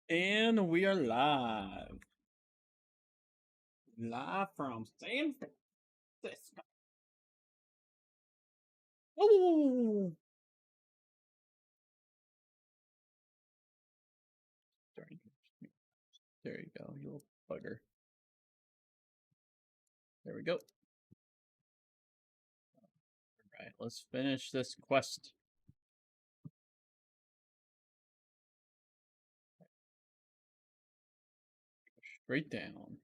And we are live. Live from San Francisco. Oh! There you go, you little bugger. There we go. Alright, let's finish this quest. Straight down.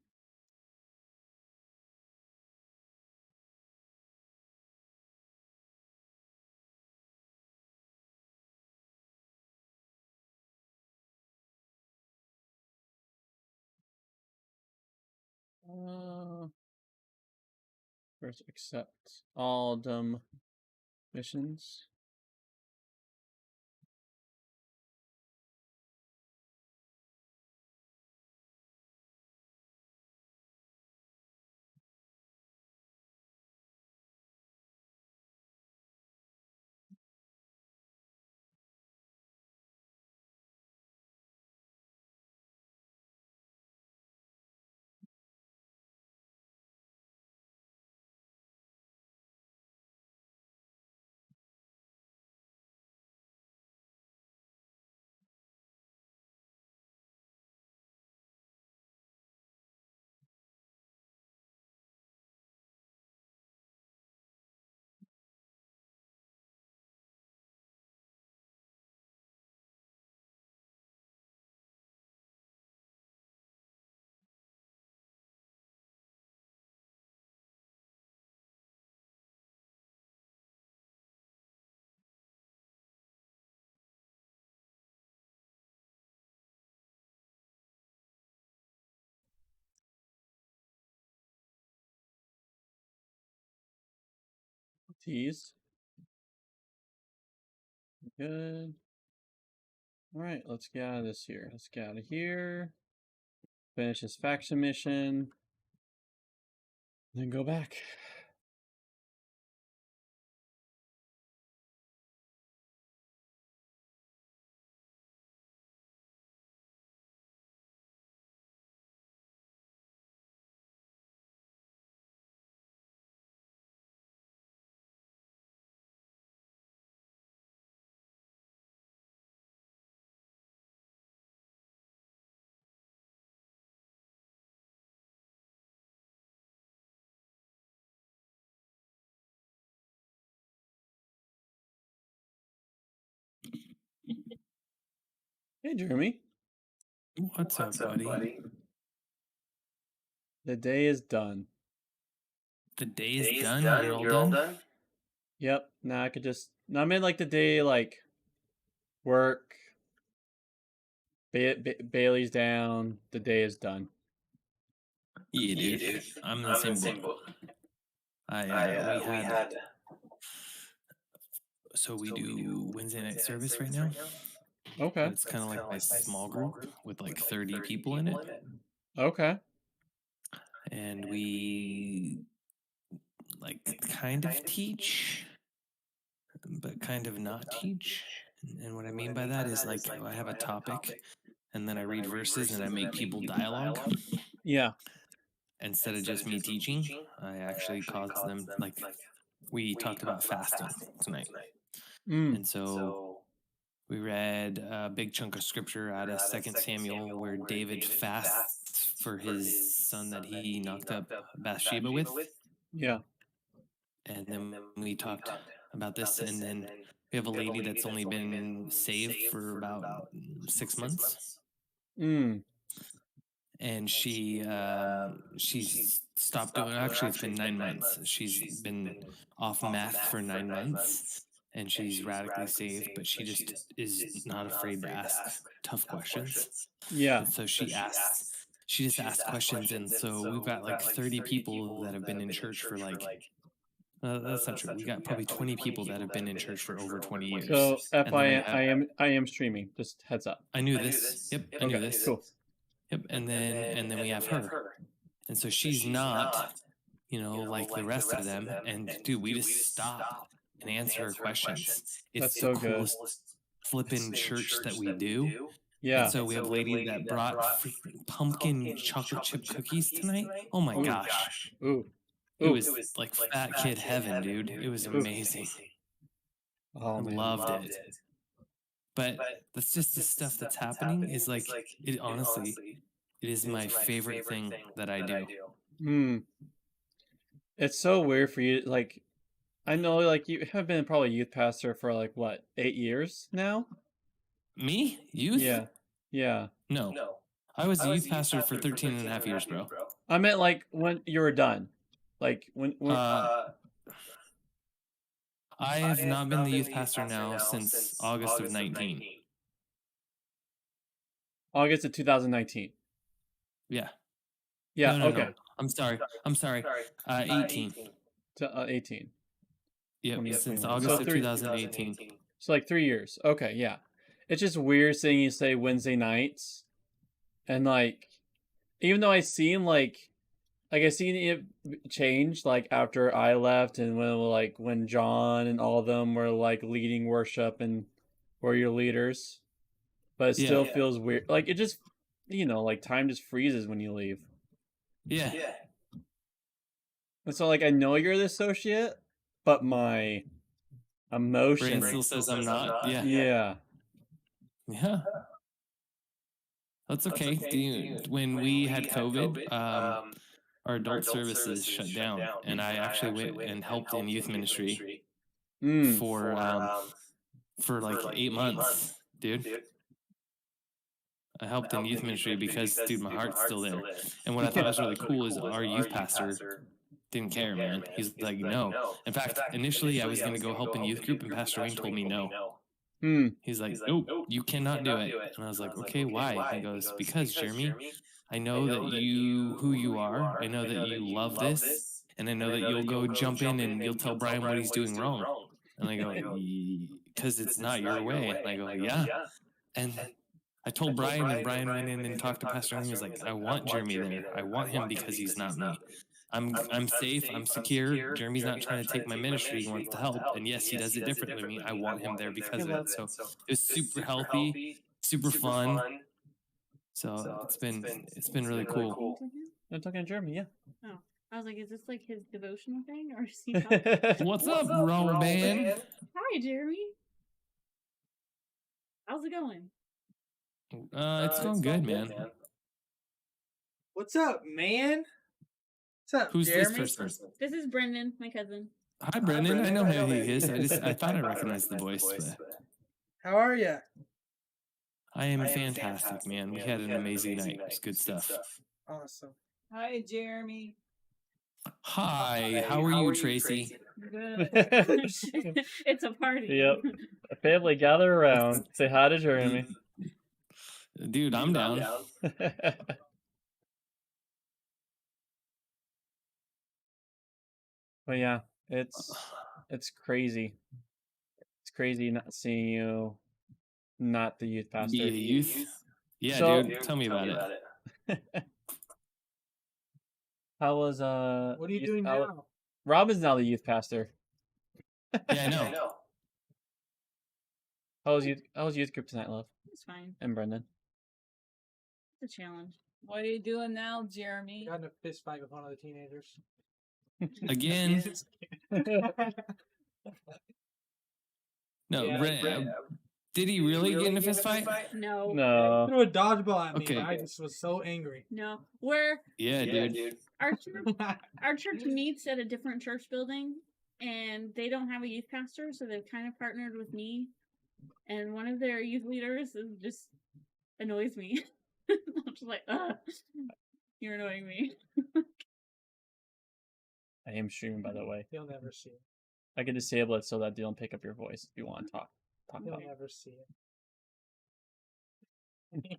First, accept all dumb missions. Tease. Good. Alright, let's get out of this here. Let's get out of here. Finish this faction mission. Then go back. Hey, Jeremy. What's up, buddy? The day is done. The day is done? You're all done? Yep. Now I could just... I mean, like, the day, like, work. Bailey's down. The day is done. Yeah, dude. I'm the same boat. We had... So we do Wednesday night service right now. Okay. But it's kind of like my small group with like 30 people in it. Okay. And we like kind of teach, but kind of not teach. And what I mean by that is like I have a topic and then I read verses and I make people dialogue. Yeah. Instead of just me teaching, I actually cause them, like, we talked about fasting tonight. And so we read a big chunk of scripture out of 2 Samuel where David fasts for his son that he knocked up Bathsheba with. Yeah. And then we talked about this, and then we have a lady that's only been saved for about 6 months. And she's stopped doing. Actually, it's been 9 months. She's been off meth for 9 months, and she's radically saved. But she just is not afraid to ask tough questions. Yeah. And so she just asked questions, and so we've got like 30 people that have been in church for like. That's not true. We got probably 20 people that have been in church for over 20 years. So And then I am streaming. Just heads up. I knew this. Yep, I knew this. Cool. Yep, and then we have her, and so she's not, like the rest of them. And dude, we just stop and answer her questions. It's That's the so good. coolest flipping church that we do. Yeah. And so we have a lady that brought pumpkin chocolate chip cookies tonight. Oh my gosh. Ooh. It was like fat kid heaven, dude. It was amazing. Oh, I man. loved it. But that's just the stuff that's happening is like, it honestly, it is my favorite thing that I do. It's so weird for you. Like, I know, like, you have been probably a youth pastor for like what, 8 years now? Me? Youth? Yeah. Yeah. No. I was a youth pastor for 13 and a half years, bro. I meant like when you were done. Like when I have not been the youth pastor now since August of 19. August of 2019. Yeah. Yeah. No, Okay. No. I'm sorry. 18. 18. Yep. 20, Since 21. August So of 2018. So like 3 years. Okay. Yeah. It's just weird seeing you say Wednesday nights, and like, even though I seen I seen it change like after I left, and when John and all of them were like leading worship and were your leaders, but it still feels weird. Like it just, like time just freezes when you leave. Yeah. And so like I know you're the associate, but my emotion Brain still says I'm not. Yeah. Yeah. That's okay. When we had COVID, our adult services shut down, and I actually went and helped in youth ministry for like 8 months, dude. I helped in youth ministry because, dude, my heart's still there. And what I thought was really cool is our youth pastor didn't care, man. He's like, no. In fact, initially I was going to go help in youth group, and Pastor Wayne told me no. He's like, nope, you cannot do it. And I was like, okay, why? He goes, because, Jeremy, I know that who you are. I know that you love this. And I know that you'll go jump in and you'll tell Brian what he's doing wrong. And I go, because it's not your way. And I go, yeah. And I told Brian, and Brian went in and talked to Pastor Wayne. He was like, I want Jeremy there. I want him because he's not me. I'm safe. I'm secure. Jeremy's not trying to take my ministry. He wants to help. And yes, he does it differently than me. I want him there because of it. So it was super healthy, super fun. So it's been really cool. I'm talking to Jeremy, yeah. Oh. I was like, is this like his devotional thing, or is he talking? What's up, Roman? Hi, Jeremy. How's it going? It's going good, man. What's up, man? What's up, Who's Jeremy? this person? This is Brendan, my cousin. Hi, Brendan. I know who he is. I thought I recognized the voice, but How are you? I am fantastic, man. We had an amazing night. It's good stuff. Awesome. Hi, Jeremy. Hi, how are you, Tracy? Good. It's a party. Yep. Family gather around. Say hi to Jeremy. Dude, I'm down. But yeah, it's crazy. It's crazy not seeing you, not the youth pastor. Be a youth? Yeah, So- dude, tell me about it. How was What are you doing now? Robin's now the youth pastor. Yeah, I know. How was youth group tonight, love? It's fine. And Brendan? the challenge. What are you doing now, Jeremy? Got in a fist fight with one of the teenagers. Again? No, Yeah, did he really get in a fist fight? No. No. Threw a dodgeball at me. Okay. And I just was so angry. No. Where Yeah, dude. our church meets at a different church building, and they don't have a youth pastor, so they've kind of partnered with me. And one of their youth leaders just annoys me. I'm just like, you're annoying me. I am streaming, by the way. You'll never see it. I can disable it so that they don't pick up your voice if you want to talk You'll about it. never see it.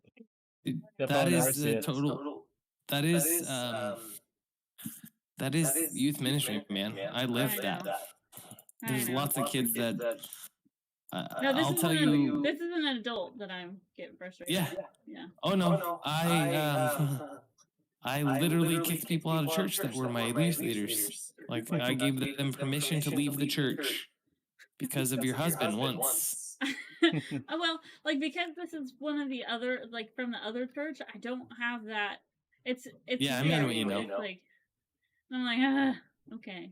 Dude, Yep, that I'll never is see the it. total. That is youth ministry, man. I live that. There's lots of kids that. No, this I'll is tell you. This is an adult that I'm getting frustrated. Yeah. Yeah. Oh no, I literally kicked people out of church that were my youth leaders. Like I gave them permission to leave the church because of your husband once. Oh, well, like because this is one of the other, like from the other church, I don't have that. It's Yeah, I mean what you know. It's like I'm like okay.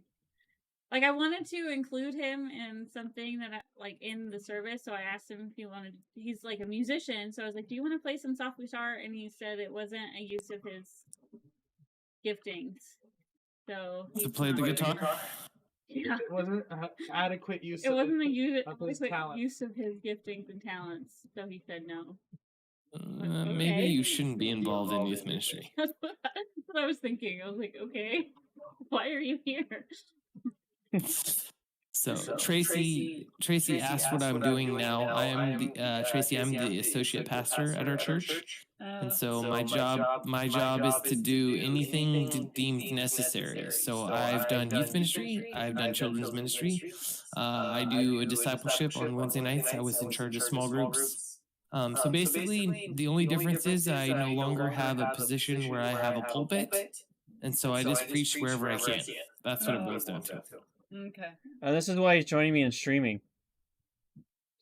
Like I wanted to include him in something that like in the service, so I asked him if he wanted. He's like a musician, so I was like, "Do you want to play some soft guitar?" And he said it wasn't a use of his giftings. So To play the guitar. Yeah. It wasn't adequate use. It wasn't a his talent. use of his giftings and talents, so he said no. Maybe you shouldn't be involved in youth ministry. That's what I was thinking. I was like, okay, why are you here? So Tracy asked what I'm doing now. I am the Tracy. I'm the associate pastor at our church, and so my job is to do anything deemed necessary. So I've done youth ministry. I've done children's ministry. I do a discipleship on Wednesday nights. I was in charge of small groups. So basically, the only difference is I no longer have a position where I have a pulpit, and so I just preach wherever I can. That's what it boils down to. Okay. And this is why he's joining me in streaming.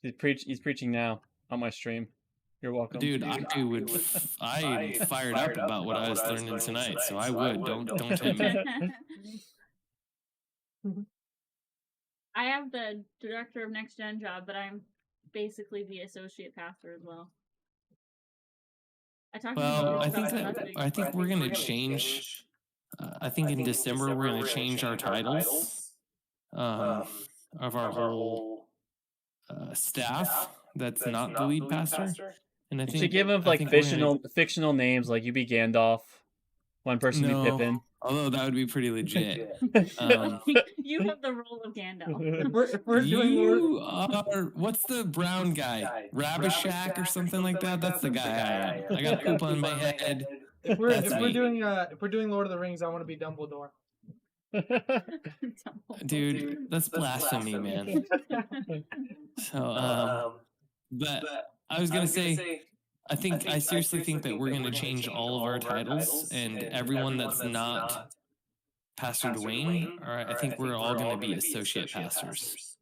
He's preaching now on my stream. You're welcome. Dude, I'm fired up about what I was learning tonight, so I would. Don't tempt me. I have the director of Next Gen job, but I'm basically the associate pastor as well. I think we're gonna change. I think in December we're gonna change our titles of our whole staff. That's not the lead pastor. And I think you should give him like fictional names, like you be Gandalf, one person be Pippin. Although that would be pretty legit. You have the role of Gandalf. You are. What's the brown guy? Rabishak or something like that? That's the guy I am. I got poop on my head. If we're doing Lord of the Rings, I want to be Dumbledore. Dude, that's blasphemy, man. So, but I was gonna say, I seriously think that we're gonna change all of our titles, and everyone that's not Pastor Dwayne, or I think we're all gonna be associate pastors.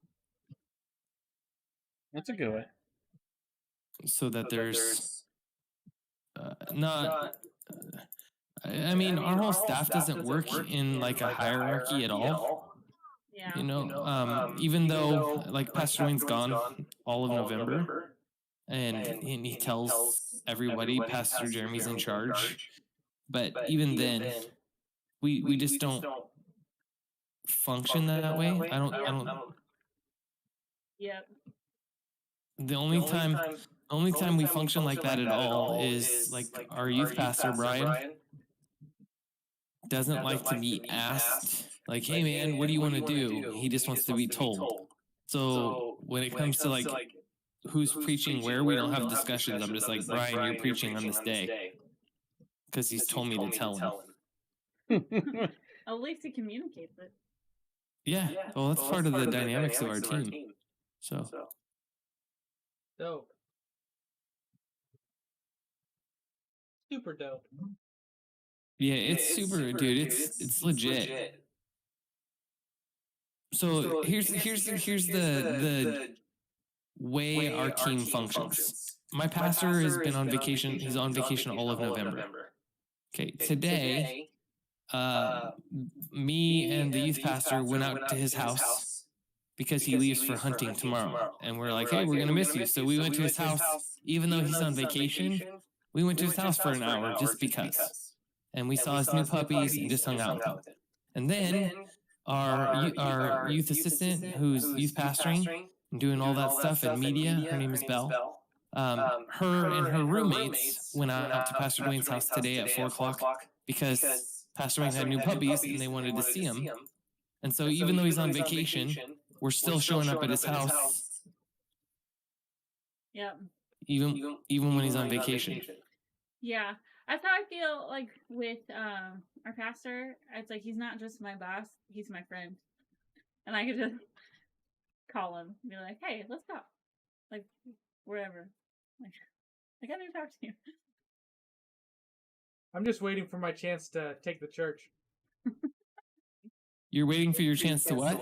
That's a good way. So that there's not. I mean, our whole staff doesn't work in like a hierarchy at all. Yeah. You know, even though like Pastor Dwayne's gone all of November, and he tells everybody Pastor Jeremy's in charge, but even then, we just don't function that way. I don't. Yep. The only time we function like that at all is like our youth pastor Brian doesn't like to be asked, like, hey man, what do you want to do? He just wants to be told. So when it comes to like who's preaching where, we don't have discussions. I'm just like, Brian, you're preaching on this day, because he's told me to tell him. At least he communicates it. Yeah, well, that's part of the dynamics of our team. So dope. Super dope. Yeah, it's super, dude. It's legit. So here's the way our team functions. my pastor has been on vacation. He's on vacation all of November. Okay, today, me and the youth pastor went out to his house because he leaves for hunting tomorrow. And we're like, hey, we're going to miss you. So we went to his house, even though he's on vacation. We went to his house for an hour just because. And we saw his new puppies and just hung out with him. And then our youth assistant, who's youth pastoring and doing all that stuff in media, her name is Belle. Her and her roommates went out to Pastor Dwayne's house today at 4 o'clock because Pastor Dwayne had new puppies and they wanted to see him. And so even though he's on vacation, we're still showing up at his house. Yep. Even when he's on vacation. Yeah. That's how I feel like with our pastor. It's like he's not just my boss, he's my friend. And I could just call him and be like, hey, let's go. Like wherever. Like I need to talk to you. I'm just waiting for my chance to take the church. You're waiting for your chance to what?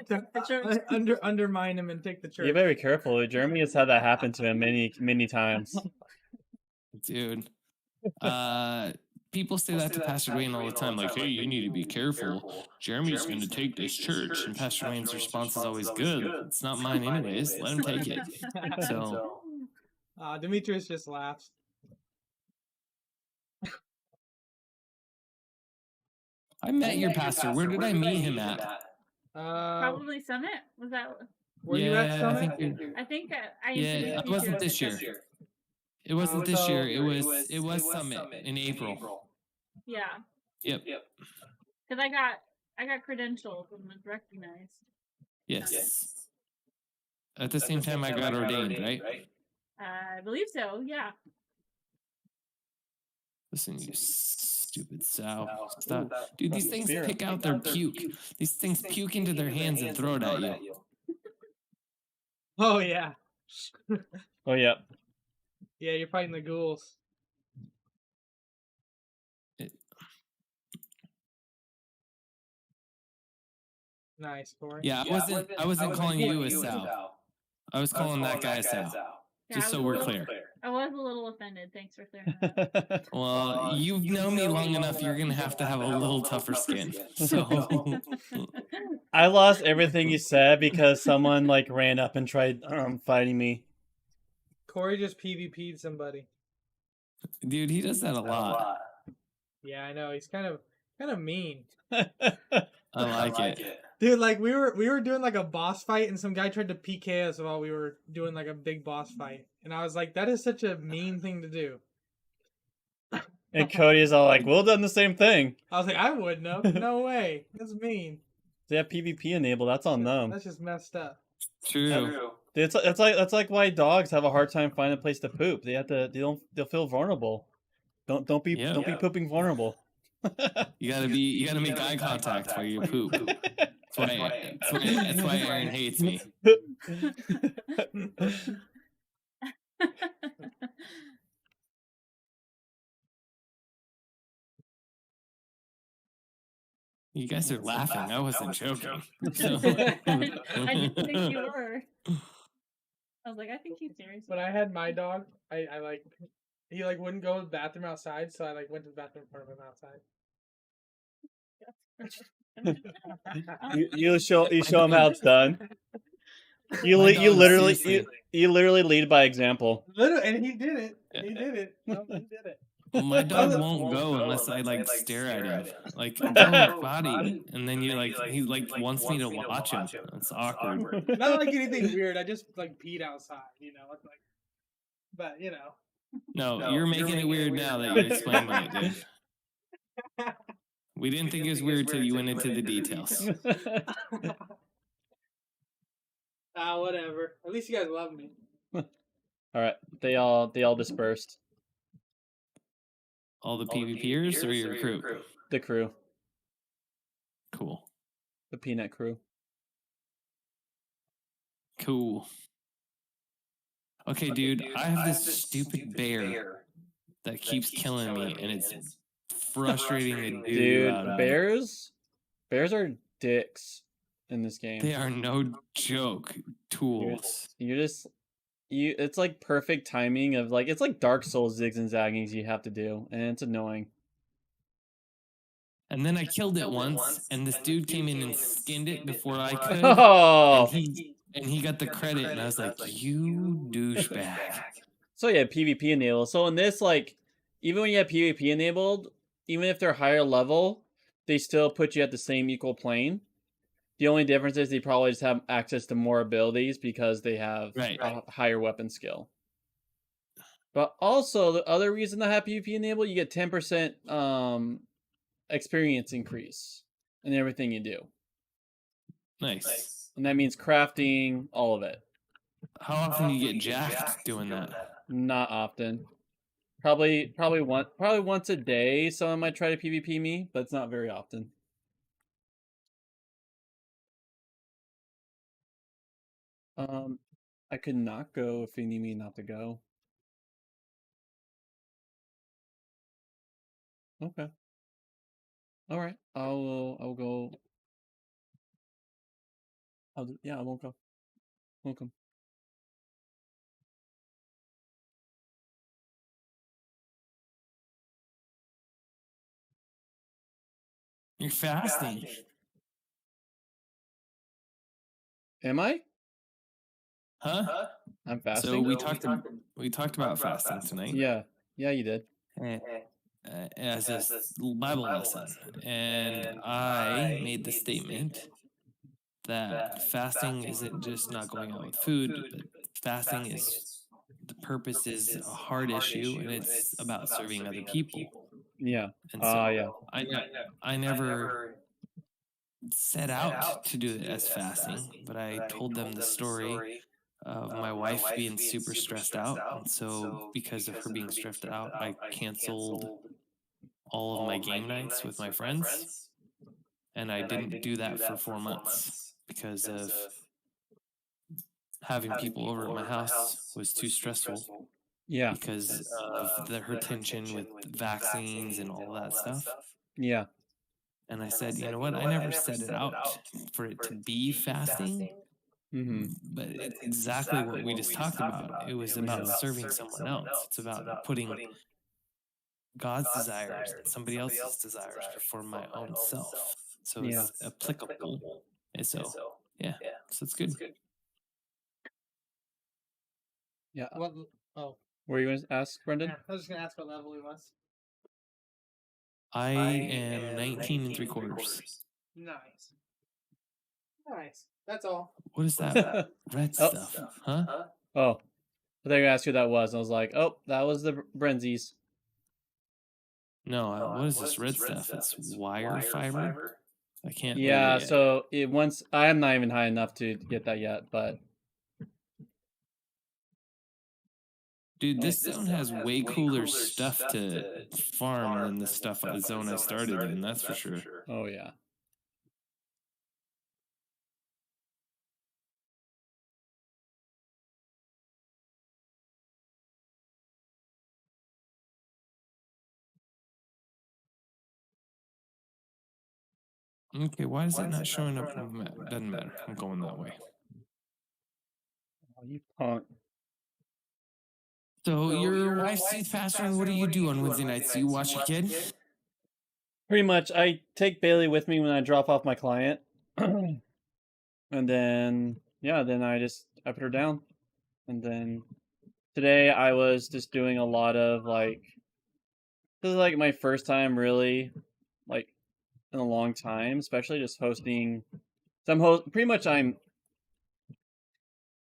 To undermine him and take the church. You're very careful. Jeremy has had that happen to him many times. Dude. People say that to Pastor Dwayne all the time, like, hey, you need to be careful. Jeremy's going to take this church. And Pastor Dwayne's response is always good. It's not mine anyways. Let him take it. So Demetrius just laughs. I met your pastor. Where did I meet him at? Probably Summit. Was that? Were you at Summit? I think I it wasn't this year. It wasn't this year. It was Summit in April. Yeah. Yep. Because I got credentialed and was recognized. Yes. At the same time, I got ordained, right? I believe so. Yeah. Listen, you stupid sow. Stop. Dude, these things pick out their puke. These things puke into their hands and throw it at you. Oh, yeah. Oh, yeah. Yeah, you're fighting the ghouls. Nice, Corey. Yeah, I wasn't calling you a sow. I was calling that guy a sow. Just so we're clear. I was a little offended. Thanks for clearing that up. Well, you've known me long enough. You're going to have a little tougher skin. So I lost everything you said because someone like ran up and tried fighting me. Corey just PvP'd somebody. Dude, he does that a lot. Yeah, I know. He's kind of mean. I like it. Dude, like we were doing like a boss fight and some guy tried to PK us while we were doing like a big boss fight. And I was like, that is such a mean thing to do. And Cody's all like, we'll done the same thing. I was like, I wouldn't have. No way. That's mean. They have PvP enabled, that's on them. That's just messed up. True. It's like why dogs have a hard time finding a place to poop. They'll feel vulnerable. Don't be pooping vulnerable. You gotta make eye contact while you poop. That's why Aaron hates me. You guys are laughing. I wasn't joking. So. I didn't think you were. I was like, I think he's serious. When I had my dog, I he wouldn't go to the bathroom outside, so I went to the bathroom in front of him outside. you show him how it's done. You literally lead by example. Literally, and he did it. He did it. No, he did it. My dog won't go unless I stare at him. Like, go body. And then he wants me to watch him. It's awkward. Not like anything weird. I just peed outside, but No, you're making it weird now that you're explaining it, dude. We didn't think it was weird till you went into the details. Whatever. At least you guys love me. All right, they all dispersed. All the PvPers or your crew? The crew. Cool. The peanut crew. Cool. Okay, dude, I have this stupid bear that keeps killing me, and it's frustrating the dude out of bears are dicks in this game. They are no joke tools. You're just it's like perfect timing of like it's like Dark Souls zigs and zaggings you have to do, and it's annoying. And then I killed it once, and this dude came in and skinned it before I could, Oh, and he got the credit, and I was like, "You douchebag." so yeah, PvP enabled. So in this, like, even when you have PvP enabled, even if they're higher level, they still put you at the same equal plane. The only difference is they probably just have access to more abilities because they have a higher weapon skill. But also, the other reason to have PvP enabled, you get 10% experience increase in everything you do. Nice. And that means crafting, all of it. How often do you get jacked doing that? Not often. Probably once a day. Someone might try to PvP me, but it's not very often. I could not go if you need me not to go. Okay. All right. I'll go. I won't go. Won't come. You're fasting. Am I? Huh? I'm fasting. So we talked about fasting tonight. Yeah, you did. As a Bible lesson, and I made the statement that fasting isn't just not going out with food, but fasting is the purpose is a hard issue, and it's about serving other people. Yeah. And so yeah. I never set out to do it as fasting, but I told them the story of my wife being super stressed out, and so because of her being stressed out, I canceled all of my game nights with my friends, and I didn't do that for 4 months because of having people over at my house was too stressful. Yeah. Because of her tension with vaccines and all that stuff. Yeah. And I said, you know what? I never set it out for it to be fasting. But it's exactly what we just talked about. It was about serving someone else. It's about putting God's desires and somebody else's desires before my own self. So it's applicable. And so, yeah. So it's good. Yeah. What? Oh, Were you going to ask, Brendan? yeah, I was just gonna ask what level he was. I am 19 3/4. Nice. Nice. That's all. What is that red stuff? Huh? Oh, I thought you were going to ask who that was. And I was like, oh, that was the Brenzies. No, what is this red stuff? It's wire fiber? I can't. Yeah, so I am not even high enough to get that yet, but. Dude, this zone has way cooler stuff to farm than the stuff the zone I started in, that's for sure. Oh, yeah. Okay, why is it not showing up? Doesn't matter. I'm going that way. Oh, you punk. So your wife's youth pastor, and what do you do on Wednesday nights? Do you watch your kid? Pretty much, I take Bailey with me when I drop off my client. And then, then I put her down. And then today I was just doing a lot of like, this is like my first time really, like, in a long time, especially just hosting. So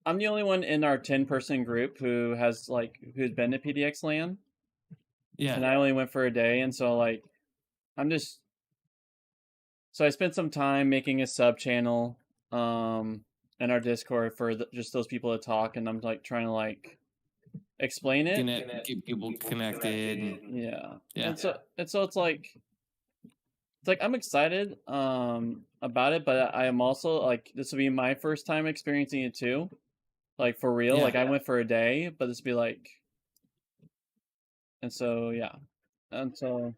I'm the only one in our 10-person group who's been to PDX Land. Yeah. And I only went for a day, and so like so I spent some time making a sub channel in our Discord for just those people to talk, and I'm like trying to like explain it. Get people connected. Yeah. And so it's like I'm excited about it, but I am also like this will be my first time experiencing it too. Like for real. Yeah. Like I went for a day, but this would be like and so yeah. And so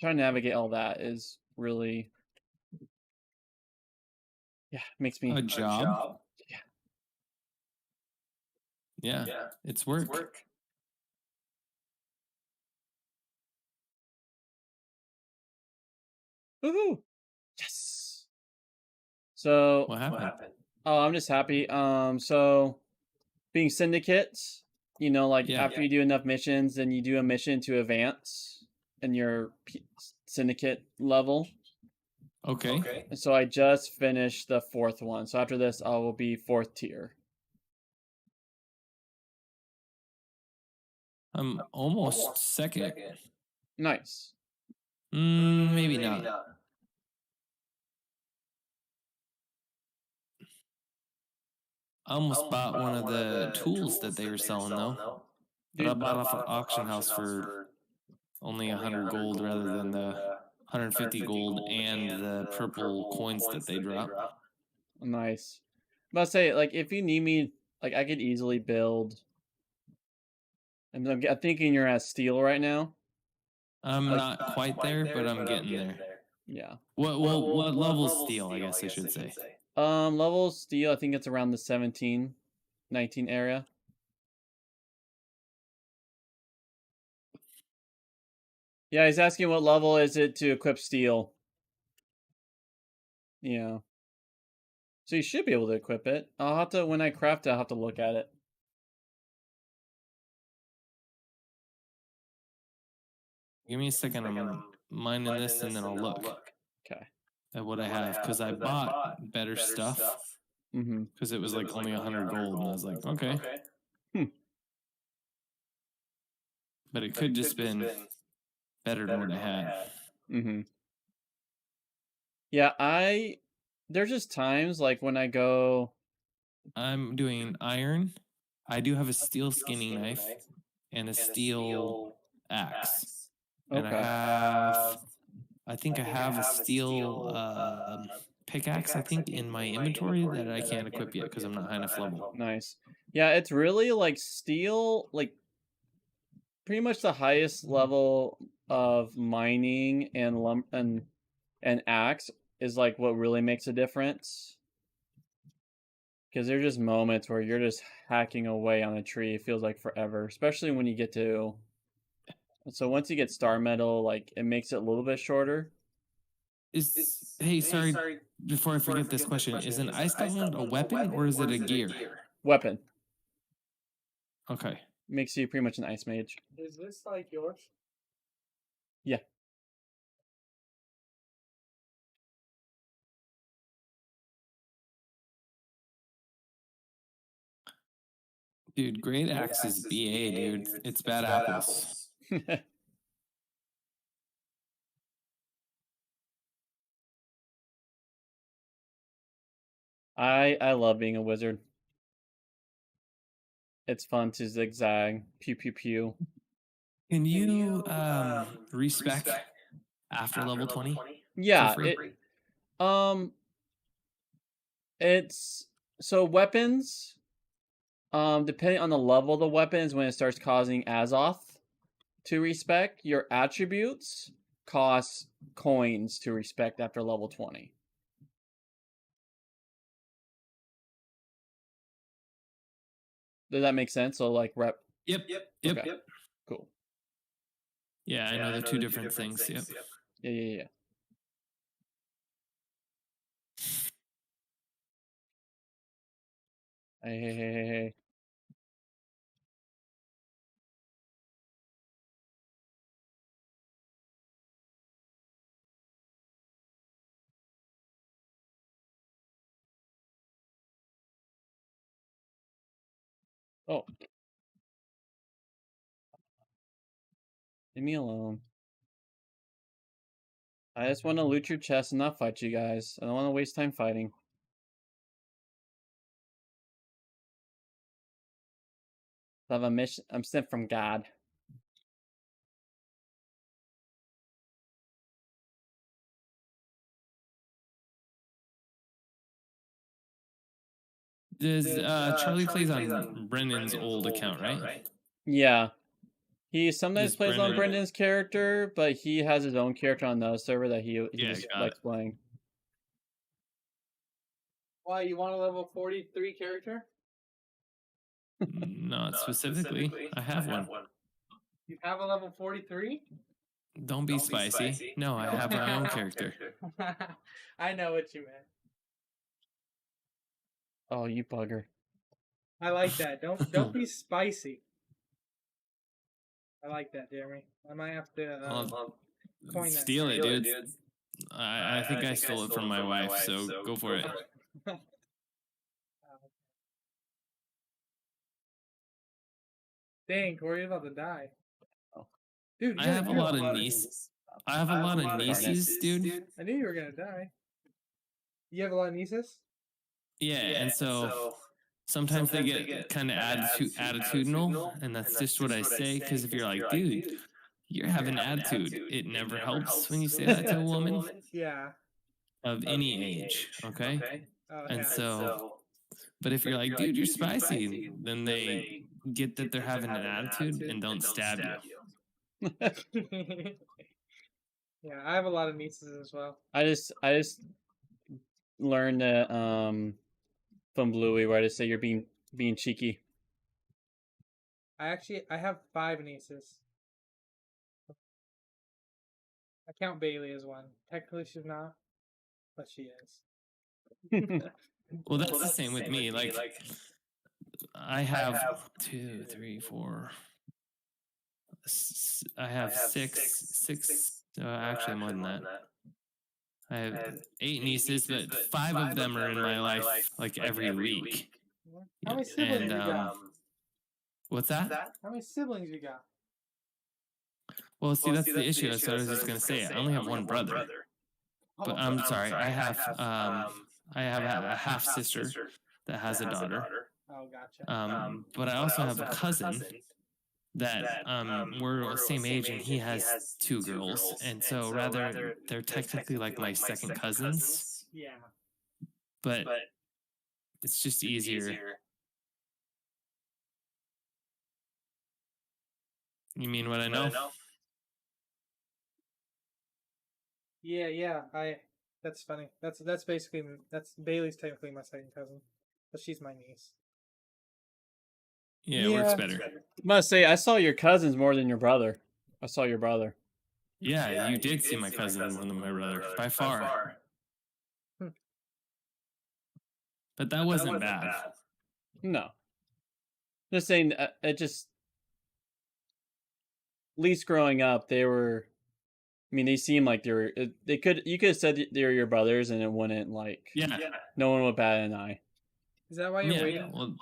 trying to navigate all that is really makes me a job. Yeah. Yeah, it's work. Woohoo! Yes. So What happened? oh, I'm just happy. So being syndicates, like Yeah. after you do enough missions, then you do a mission to advance in your syndicate level. Okay. And so I just finished the 4th one. So after this, I will be 4th tier. I'm almost second. Nice. Maybe not. I almost bought one of the tools that they were selling though. But I bought off an auction house for only 100 gold rather than the 150 gold and the purple coins that they drop. Nice. I'm about to say, like, if you need me, like, I could easily build. And I'm thinking you're at steel right now. I'm not quite there, but I'm getting there. Yeah. What level steel, I guess I should say. Level steel, I think it's around the 17, 19 area. Yeah, he's asking what level is it to equip steel. Yeah. So you should be able to equip it. I'll have to, when I craft it, I'll have to look at it. Give me a second. I'm mining this and then I'll look. Okay. At what I have, because I bought better stuff. Because it was like only 100 gold, and I was like, okay. But it could just been better than what I had. Yeah, there's just times like when I go. I'm doing iron. I do have a steel skinning knife and a steel axe. And I think I have a steel pickaxe, I think, in my inventory that I can't equip yet because I'm not high enough level. Nice. Yeah, it's really like steel, like pretty much the highest level of mining and axe is like what really makes a difference. Because there's just moments where you're just hacking away on a tree. It feels like forever, especially when you get to. So once you get star metal, like it makes it a little bit shorter. Hey, sorry, before I forget this question, is an ice gauntlet a weapon or is it a gear? Weapon. Okay. Makes you pretty much an ice mage. Is this like yours? Yeah. Dude, great axe is BA, dude. It's bad apples. I love being a wizard. It's fun to zigzag, pew pew pew. Can you respec after level 20? Yeah, it's so weapons. Depending on the level of the weapon is when it starts causing Azoth to respec. Your attributes cost coins to respect after level 20. Does that make sense? So like rep. Yep. Okay. Cool. Yeah, I know the two different things. Yep. Yeah. Hey. Oh. Leave me alone. I just want to loot your chest and not fight you guys. I don't want to waste time fighting. I have a mission. I'm sent from God. Does Charlie plays on Brendan's old account, right? Yeah. He sometimes plays on Brendan's character, but he has his own character on the server that he just likes playing. Why, you want a level 43 character? Not specifically. I have one. You have a level 43? Don't be spicy. No, I have my own character. I know what you meant. Oh, you bugger. I like that. Don't be spicy. I like that, Jeremy. I might have to coin that. Steal it, dude. I think I stole it from my wife, so go for it. Dang, Corey, you're about to die. Oh. Dude, I have a lot of nieces. I have a lot of nieces, dude. I knew you were gonna die. You have a lot of nieces? Yeah, and so sometimes they get kind of attitudinal, and that's just what I say. Because if you're like, dude, you're having attitude, it never helps when you say that to a woman Yeah. of any age, okay? Oh, And so, but if you're like, dude, you're spicy, then they get that they're having an attitude and don't stab you. Yeah, I have a lot of nieces as well. I just learned that from Bluey where to say you're being cheeky. I have 5 nieces. I count Bailey as one. Technically she's not, but she is. Well, that's the same with me. Like, I have 2, 3, 4. I have six. Actually, more than that. I have 8 nieces, but 5 of them are in my life like every week. How many siblings you got? What's that? How many siblings you got? Well, see, that's the issue. That's what I was just gonna say. I only have one brother, but I'm sorry. I have a half sister that has a daughter. Oh, gotcha. But I also have a cousin that we're the same age, and he has 2 girls, and so rather they're technically like my second cousins. Yeah. But it's just easier. You mean what I know? Yeah. That's funny. That's basically Bailey's technically my second cousin, but she's my niece. Yeah, it works better. I must say, I saw your cousins more than your brother. I saw your brother. Yeah, you did see my cousin more than my brother, by far. But that wasn't bad. No. Just saying, it just... At least growing up, they were... I mean, they seemed like they were... You could have said they were your brothers, and it wouldn't, like... Yeah. No one would bat an eye. Is that why you're waiting? Well,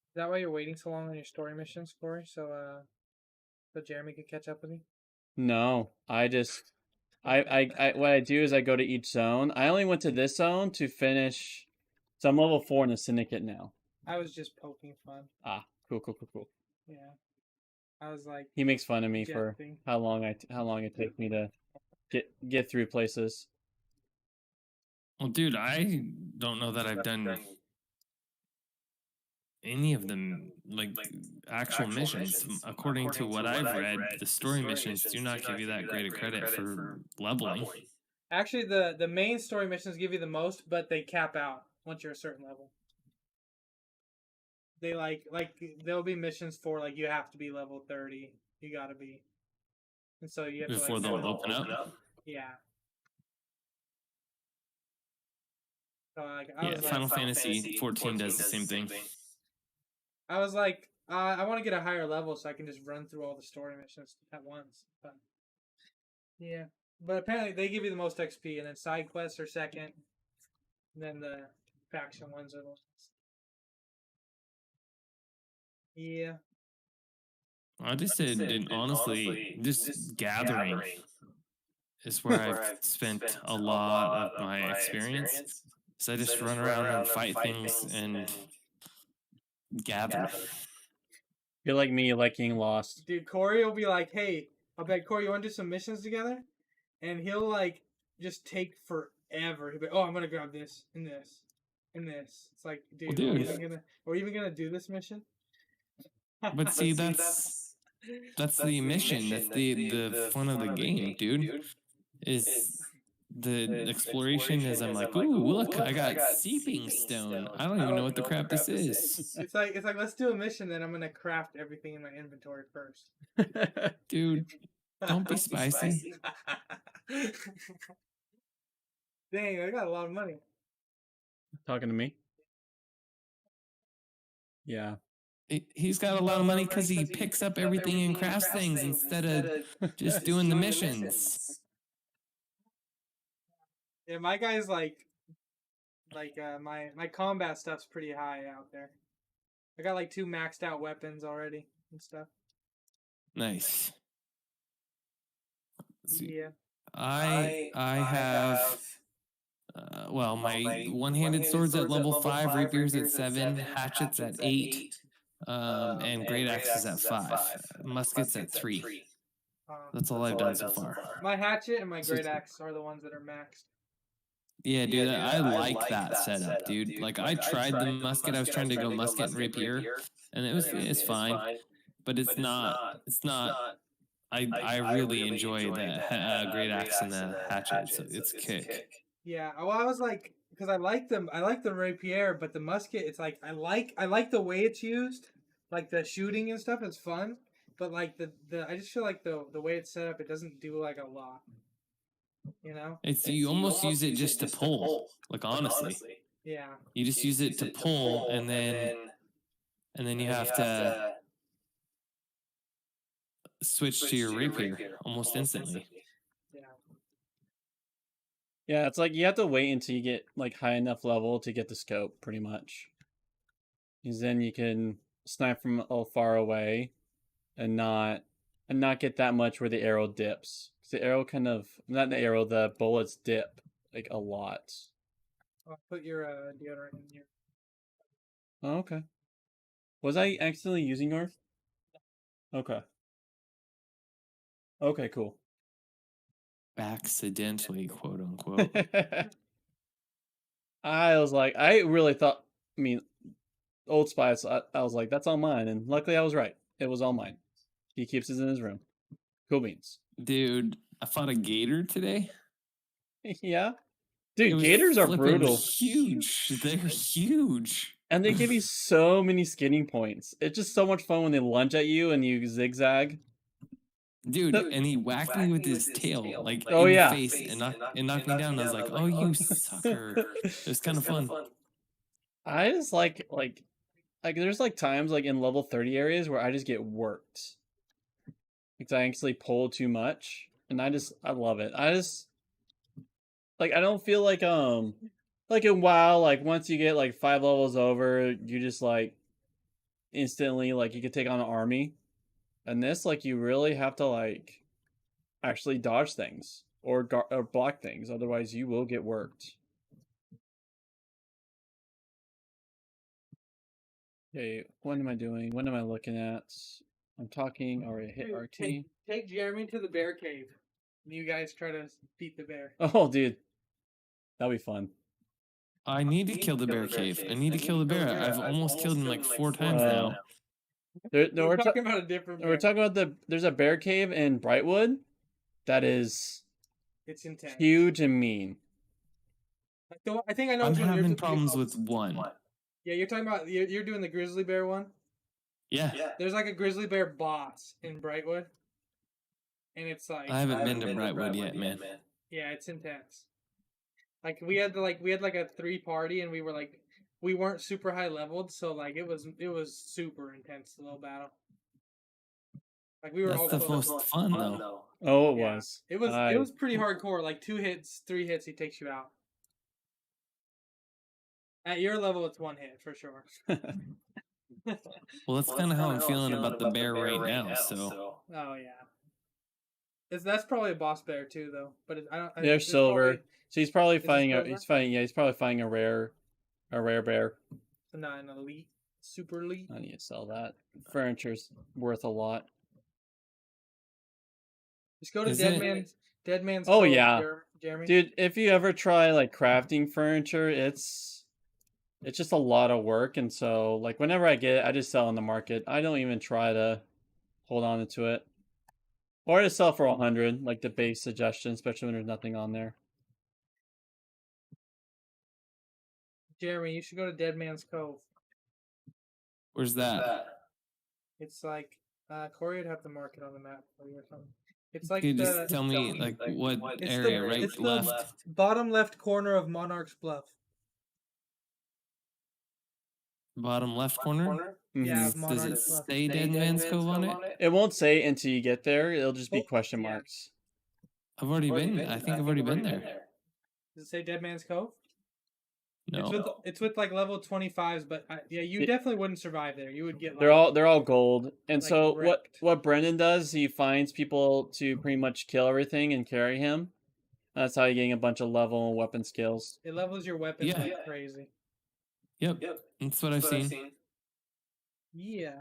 Is that why you're waiting so long on your story missions, Corey? So Jeremy could catch up with you? No, I just... I what I do is I go to each zone. I only went to this zone to finish... So I'm level 4 in the Syndicate now. I was just poking fun. Ah, cool. Yeah. I was like... He makes fun of me for jesting. how long it takes me to get through places. Well, dude, I don't know that I've done any of them, like actual missions. According to what I've read, the story missions do not give you that great a credit for leveling. Actually, the main story missions give you the most, but they cap out once you're a certain level. They like there'll be missions for like you have to be level 30. You gotta be, and so you have Before to they'll open up. Yeah. So like, Final Fantasy 14 does the same thing. I was like, I want to get a higher level so I can just run through all the story missions at once. But yeah, but apparently they give you the most XP, and then side quests are second, and then the faction ones are the ones. Yeah. I just said, and honestly, just gathering is where I've spent a lot of my experience. So I just run around and fight things and gather. You're like me, like getting lost. Dude, Corey will be like, hey, I'll bet Corey, you want to do some missions together? And he'll like just take forever. He'll be, oh, I'm gonna grab this and this and this. It's like, dude, are we even gonna do this mission? But see, that's the mission. That's the fun of the game, dude. Is the exploration is I'm like, ooh, look, I got seeping stone. I don't even know what the crap this is. It's like let's do a mission, then I'm gonna craft everything in my inventory first. Dude, don't be spicy. Dang, I got a lot of money. Talking to me? Yeah. He's got a lot of money because he picks up everything and crafts things instead of just doing the missions. Yeah, my guy's like my combat stuff's pretty high out there. I got like 2 maxed out weapons already and stuff. Nice. Let's see. Yeah. I have well, my one-handed sword's at level 5, rapiers at 7, hatchets at 8, and great axes at 5, muskets at 3. That's all I've done so far. My hatchet and my great axe are the ones that are maxed. Yeah, dude, I like that setup, dude. Like, I tried the musket. I was trying to go musket and rapier, and it's fine, but it's not. I really enjoy the great axe and the hatchet. So it's kick. Yeah, well, I was like, because I like them. I like the rapier, but the musket, it's like I like the way it's used, like the shooting and stuff. It's fun, but like the I just feel like the way it's set up, it doesn't do like a lot. You know, you almost use it just to pull. Like, honestly, yeah, you just use it to pull, and then you have to switch to your rapier almost instantly. Yeah. Yeah, it's like you have to wait until you get like high enough level to get the scope, pretty much. Because then you can snipe from far away and not get that much where the arrow dips. Because the arrow the bullets dip like a lot. I'll put your deodorant in here. Oh, okay. Was I accidentally using yours? Okay. Okay, cool. Accidentally, quote unquote. I was like, I really thought, I mean, Old Spice, I was like, that's all mine. And luckily I was right. It was all mine. He keeps it in his room. Cool beans. Dude, I fought a gator today. Yeah. Dude, gators are brutal. Huge. They're huge. And they give you so many skinning points. It's just so much fun when they lunge at you and you zigzag. Dude, and he whacked me with his tail, like oh, in yeah. the face, and knocked me down. And I was like, "Oh, you sucker!" It was kind of fun. I just like there's like times like in level 30 areas where I just get worked because I actually pull too much, and I love it. I just like I don't feel like in WoW, like once you get like 5 levels over, you just like instantly like you could take on an army. And this, like, you really have to, like, actually dodge things or block things. Otherwise, you will get worked. Okay, what am I doing? What am I looking at? I'm talking. All right, hit RT. Take Jeremy to the bear cave. And you guys try to beat the bear. Oh, dude. That'll be fun. I need to kill the bear cave. I need to kill the bear. I've almost killed him like 4 times now. We're talking about a different bear. We're talking about there's a bear cave in Brightwood that is it's intense. Huge and mean. I think I know. I'm having problems with one. Yeah, you're talking about you're doing the grizzly bear one. Yeah. There's like a grizzly bear boss in Brightwood, and it's like I haven't been to Brightwood yet, man. Yeah, it's intense. Like we had like a 3 party, and we weren't super high leveled, so like it was super intense, the little battle. Like we were That's all the most fun though. Oh, it was. It was pretty hardcore. Like 2 hits, 3 hits, he takes you out. At your level, it's 1 hit for sure. Well, that's kind of how I'm feeling about the bear right now. So. Oh yeah. That's probably a boss bear too, though. But They're silver. So he's probably fighting. He's probably fighting a rare bear. So not an elite, super elite. I need to sell that. Furniture's worth a lot. Just go to Dead Man's. Oh yeah, Jeremy. Dude, if you ever try like crafting furniture, it's just a lot of work, and so like whenever I get it, I just sell on the market. I don't even try to hold on to it, or to sell for 100, like the base suggestion, especially when there's nothing on there. Jeremy, you should go to Dead Man's Cove. Where's that? It's like Corey would have to mark it on the map for you or something. It's like Can you just tell me like what it's area? the, Right, it's left. the bottom left corner of Monarch's Bluff. Bottom left corner. Yeah, Mhm. of Does Monarch's it Bluff. say Dead Man's Cove on it? It won't say until you get there. It'll just be Oh, question yeah. marks. I've already been. I think I've already been there. Does it say Dead Man's Cove? No. It's with like level 25s, but yeah, you definitely wouldn't survive there. You would get like, They're all gold. And like, so wrecked. what Brendan does, he finds people to pretty much kill everything and carry him. That's how you're getting a bunch of level and weapon skills. It levels your weapons Yeah. like crazy. Yep. That's what I've seen. Yeah.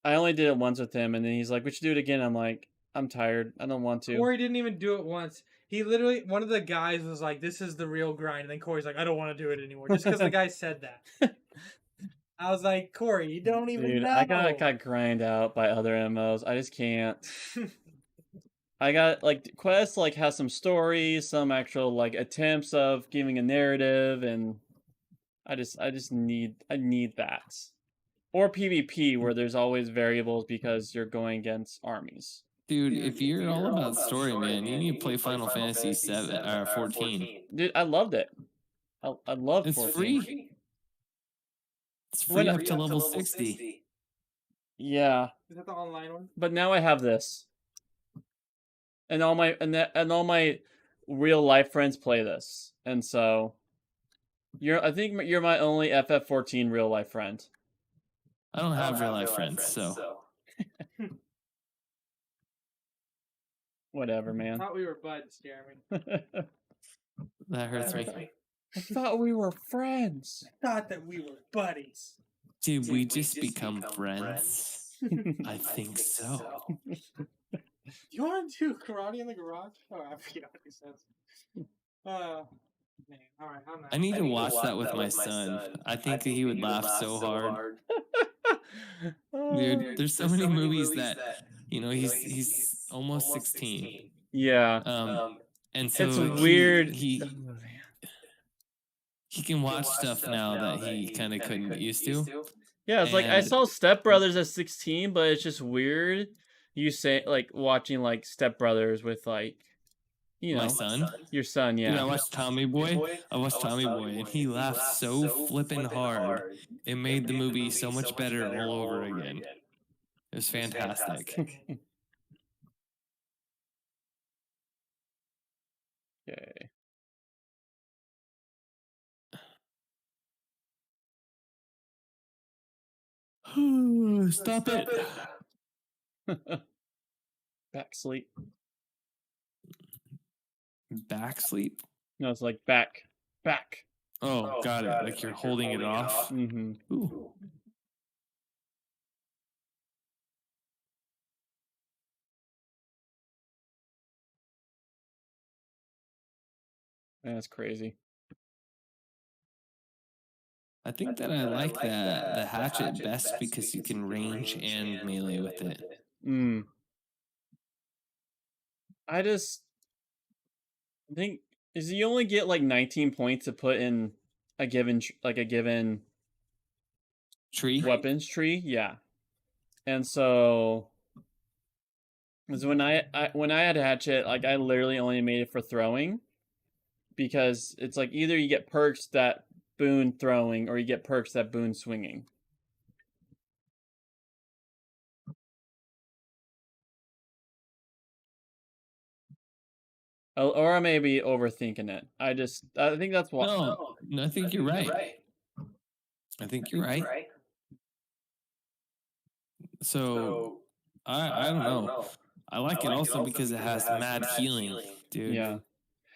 I only did it once with him, and then he's like, "We should do it again." I'm like, "I'm tired. I don't want to." Corey didn't even do it once. He literally, one of the guys was like, "This is the real grind," and then Corey's like, "I don't want to do it anymore," just because the guy said that. I was like, "Corey, you don't even Dude, know." I got grind out by other MMOs. I just can't. I got like Quest like has some stories, some actual like attempts of giving a narrative, and I need that. Or PvP where there's always variables because you're going against armies. Dude, if you're all about story, man, you need to play Final Fantasy 14. Dude, I loved it. I loved It's 14. free. It's free up to level 60. Yeah, Is that the online one? but now I have this, and all my real life friends play this, and so I think you're my only FF14 real life friend. I don't have real life friends, so. Whatever, I man. thought we were buds, Jeremy. That hurts me. I thought we were friends. I thought that we were buddies. Did we just become friends? I think so. You want to do karate in the garage? Oh, I forget what he says. Man, all right, I'm not. I need to watch that with my son. I think he would laugh so hard. Dude, there's so many movies that, you know, he's almost 16. Yeah. And so It's weird. He can watch stuff now that he kind of couldn't get used to. Yeah, it's like I And- saw Step Brothers at 16, but it's just weird. You say like watching like Step Brothers with like, you know, My son. your son. Yeah. Dude, I watched Tommy Boy. And he laughed so flippin' hard. It made the movie so much better all over again. It was fantastic. Okay. Stop it. Back sleep. Back sleep? No, it's like back. Oh, got it. Like you're holding it off. Mm-hmm. Ooh. That's crazy. I think that I like the hatchet best because you can range and melee with it. I think you only get like 19 points to put in a given Tree? weapons tree. Yeah. And so because when I had Hatchet, like I literally only made it for throwing, because it's like either you get perks that boon throwing or you get perks that boon swinging. Or I may be overthinking it. I think that's why. No, I think you're right. I think you're right. So, I don't know. I like it also because it has mad healing, dude. Yeah.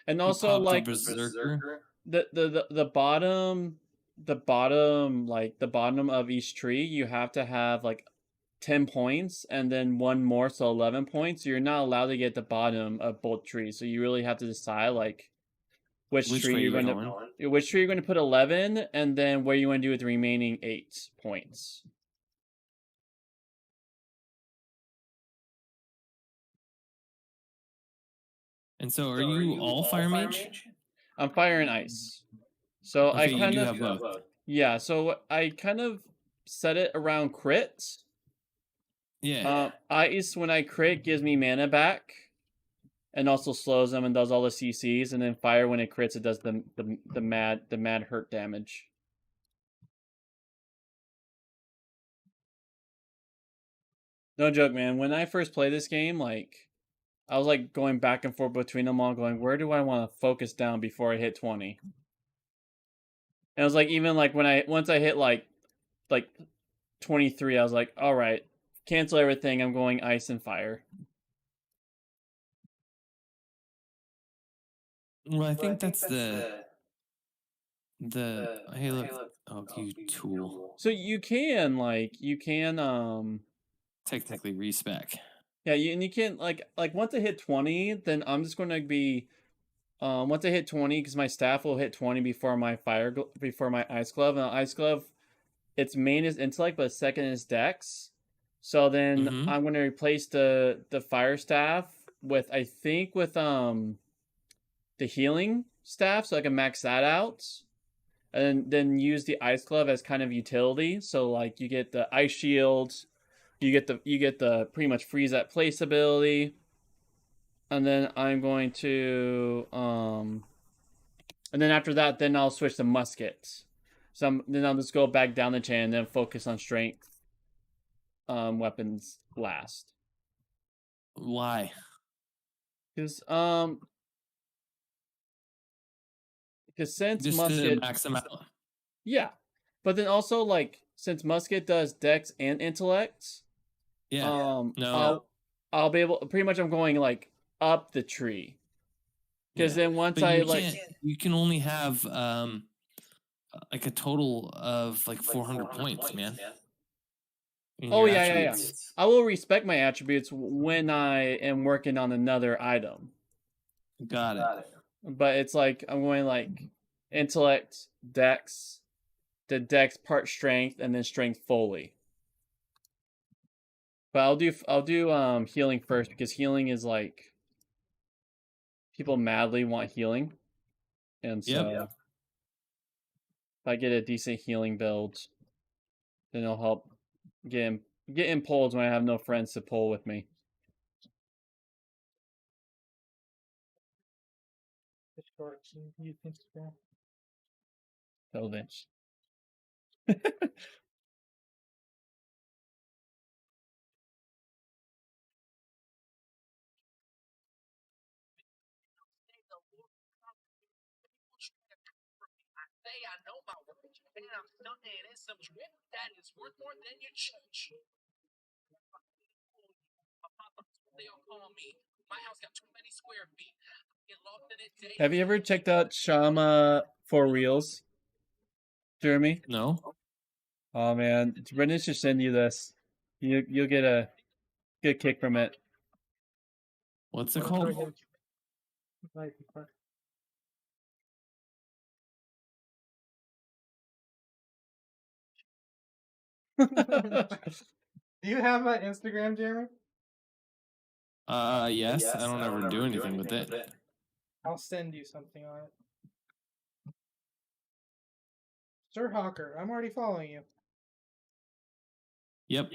And also like Berserker. the bottom like the bottom of each tree, you have to have like 10 points and then one more, so 11 points. So you're not allowed to get the bottom of both trees. So you really have to decide like which tree you're going to put 11 and then what you want to do with the remaining 8 points. And so are you all fire mage? I'm fire and ice. So Okay, you do have both. yeah. So I kind of set it around crits. Yeah. Ice when I crit gives me mana back, and also slows them and does all the CCs. And then fire when it crits, it does the mad hurt damage. No joke, man. When I first played this game, like I was like going back and forth between them all, going, where do I want to focus down before I hit 20? And it was like even like once I hit like 23, I was like, all right, cancel everything. I'm going ice and fire. Well, I think that's the hey look, oh, you tool. So you can Technically respec. yeah, and you can like once I hit 20, then I'm just going to be once I hit 20, because my staff will hit 20 before my before my ice glove. And ice glove, its main is intellect, but second is dex. So then I'm going to replace the fire staff with the healing staff, so I can max that out, and then use the ice glove as kind of utility. So like you get the ice shield, you get the pretty much freeze at place ability, and then I'm going to and then after that, then I'll switch to muskets. So then I'll just go back down the chain and then focus on strength weapons last. Why? Because since just musket to max them out. Yeah, but then also like since musket does dex and intellect, Yeah. I'll be able. Pretty much, I'm going like up the tree. Because then once you can only have like a total of like 400 points, man. Oh yeah. I will respect my attributes when I am working on another item. Got it. But it's like I'm going like intellect, dex, the dex part strength, and then strength fully. But I'll do healing first, because healing is like people madly want healing. And so if I get a decent healing build, then it'll help get in pulls when I have no friends to pull with me. So Lynch. Have you ever checked out Shama for Reels, Jeremy? No. Oh man, Brendan should send you this. You'll get a good kick from it. What's it called? Do you have an Instagram, Jeremy? Yes. I don't ever do anything with it. I'll send you something on it. Sir Hawker, I'm already following you. Yep.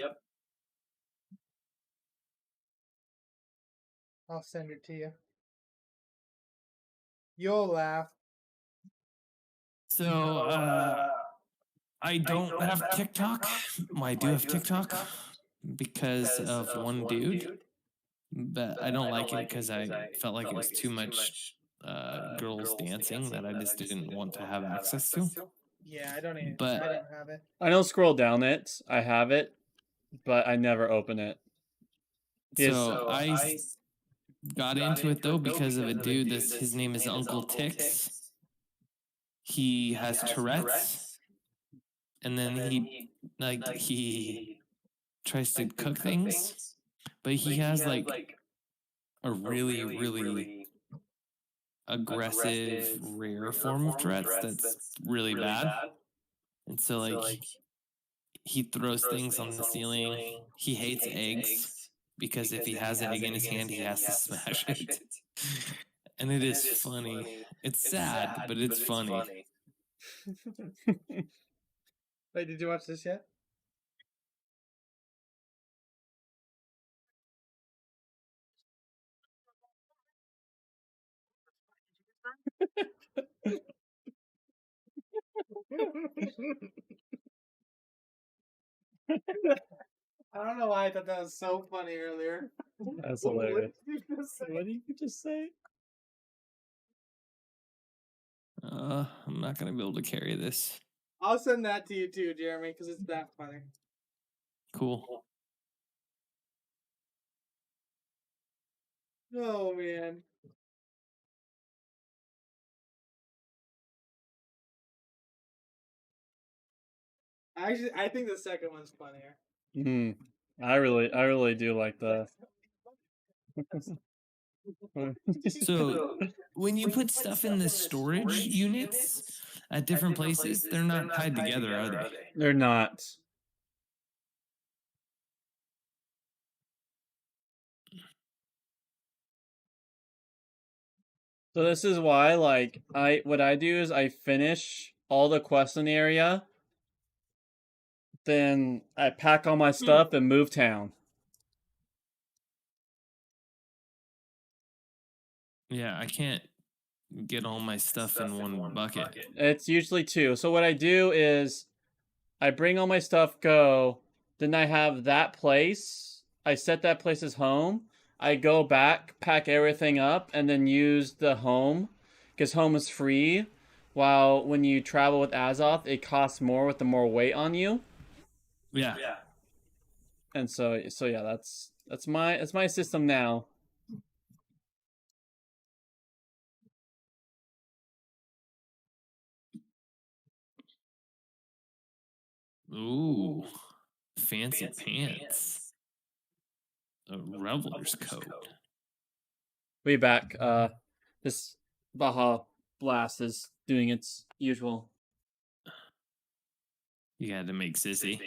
I'll send it to you. You'll laugh. So, I don't have TikTok. Well, I do have TikTok because of one dude, but I don't like it because I felt like it was too much girls dancing that I just didn't want to have access to. Yeah, I don't even. But I don't have it. I don't scroll down it. I have it, but I never open it. So I got into it though because of a dude. His name is Uncle Tix. He has Tourette's, and then he tries to cook things, but he has like a really aggressive, rare form of Tourette's that's really bad. And so like he throws things on the ceiling. He hates eggs because if he has an egg in his hand, he has to smash it. And it is funny. It's sad, but it's funny. Wait, did you watch this yet? I don't know why I thought that was so funny earlier. That's hilarious. What did you just say? I'm not gonna be able to carry this. I'll send that to you too, Jeremy, because it's that funny. Cool. Oh man. Actually, I think the second one's funnier. I really do like the. So when you put stuff in the storage units at different places, they're not tied together, are they? They're not. So this is why, like, what I do is I finish all the quests in the area, then I pack all my stuff and move town. Yeah, I can't get all my stuff in one bucket. It's usually 2. So what I do is I bring all my stuff, go, then I have that place. I set that place as home. I go back, pack everything up, and then use the home, because home is free. While when you travel with Azoth, it costs more with the more weight on you. Yeah. And so yeah, that's my system now. Ooh, fancy pants. A reveler's coat. We back. This Baja Blast is doing its usual. You had to make sissy.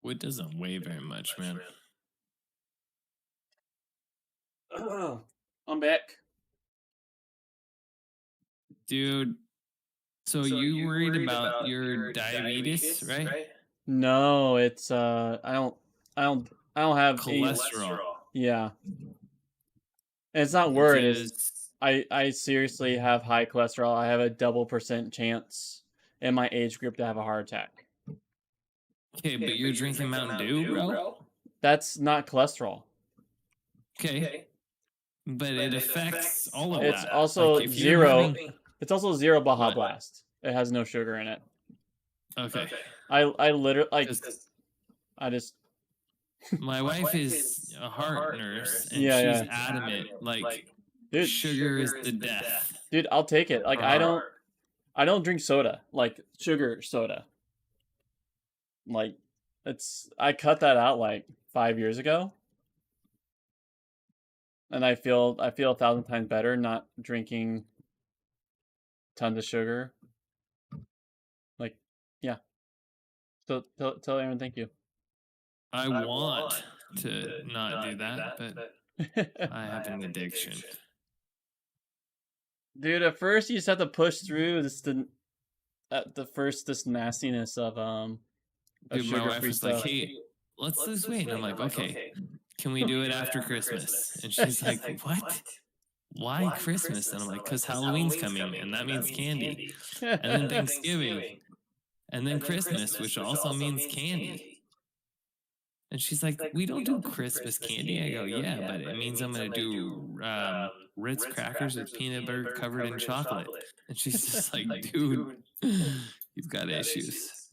Wood doesn't weigh very much, man. I'm back. Dude, so you worried about your diabetes, right? No, it's I don't have Cholesterol. Yeah. It's not worried. Because I seriously have high cholesterol. I have a double % chance in my age group to have a heart attack. okay, but you're drinking Mountain Dew, bro? That's not cholesterol. Okay. But it affects all of It's that. also Like, if you're zero. running- It's also zero Baja What? Blast. It has no sugar in it. Okay. I literally like. 'Cause I just. my wife is a heart nurse, and Yeah, she's yeah. adamant, like, Dude, sugar is the death. dude, I'll take it. Like for I her. don't drink soda, like sugar soda. Like I cut that out like 5 years ago. And I feel 1,000 times better not drinking tons of sugar. Like, yeah. So tell everyone thank you. I want to not do that, but I have an addiction. Dude, at first you just have to push through this this nastiness of Dude, my wife sugar-free was stuff. like, "Hey, let's lose weight." And I'm like, "Okay, can we do it after Christmas?" And she's like, "What? Why Christmas?" And I'm like, "Because Halloween's coming, and that means candy. And then Thanksgiving, and then Christmas, which also means candy." And she's like, "We don't do Christmas candy." I go, "Yeah, but it means I'm going to do Ritz crackers with peanut butter covered in chocolate." And she's just like, "Dude, you've got issues."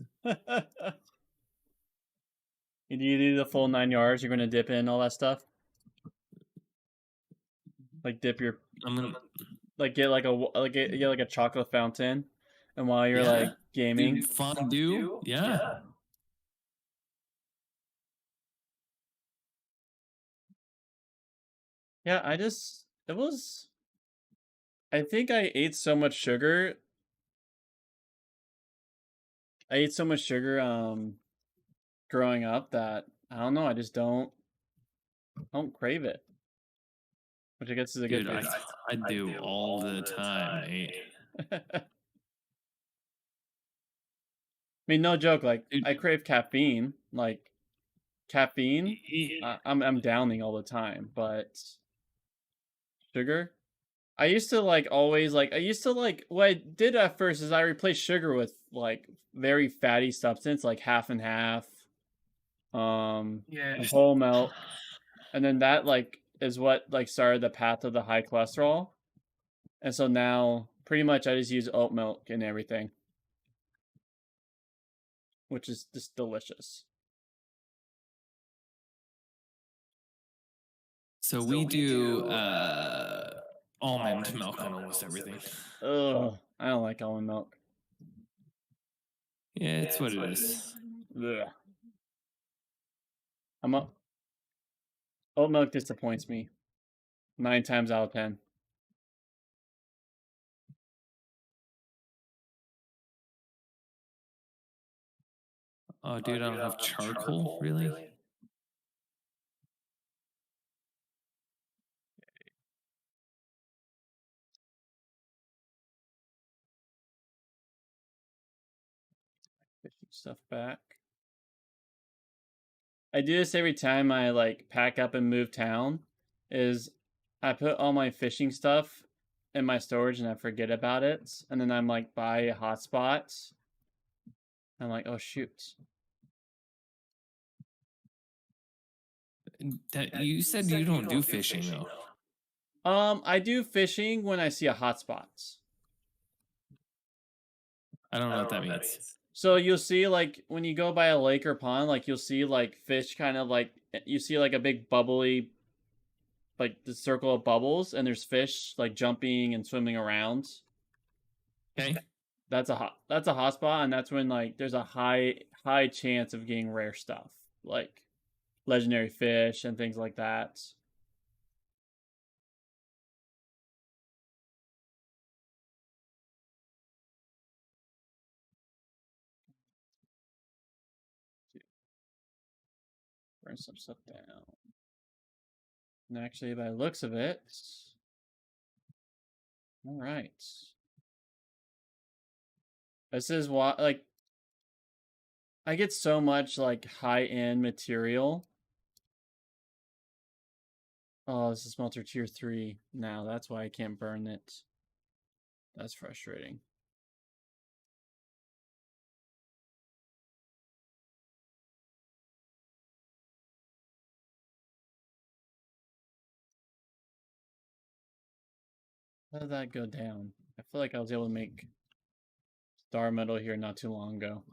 You do the full 9 yards. You're gonna dip in all that stuff. Like dip your, I'm gonna, like get like a chocolate fountain, and while you're Yeah. like gaming, dude, fondue, yeah. yeah. I think I ate so much sugar. Growing up that I don't know. I just don't crave it, which I guess is a good Dude, thing. I do all the time, mate. I mean, no joke. Like, Dude. I crave caffeine. Like, caffeine, I'm downing all the time. But sugar, I used to like always like. I used to like what I did at first is I replaced sugar with like very fatty substance, like half and half, Yeah. whole milk, and then that like is what like started the path of the high cholesterol. And so now, pretty much, I just use oat milk and everything, which is just delicious. So we do almond milk on almost everything. Ugh, I don't like almond milk. Yeah, it's what it is. Ugh. Oat milk disappoints me 9 times out of 10. Oh, dude, I don't have charcoal, really? Fishing stuff back. I do this every time I like pack up and move town. Is I put all my fishing stuff in my storage and I forget about it, and then I'm like by a hotspot. I'm like, oh shoot. You said you don't do fishing, though. I do fishing when I see a hotspot. I don't know what that means. So you'll see like when you go by a lake or pond, like you'll see like fish kind of like you see like a big bubbly, like the circle of bubbles, and there's fish like jumping and swimming around. Okay. That's a hotspot, and that's when like there's a high chance of getting rare stuff like legendary fish and things like that. Burn some stuff down. And actually, by the looks of it, all right. This is what like I get so much like high-end material. Oh, this is smelter tier 3 now. That's why I can't burn it. That's frustrating. How did that go down? I feel like I was able to make star metal here not too long ago.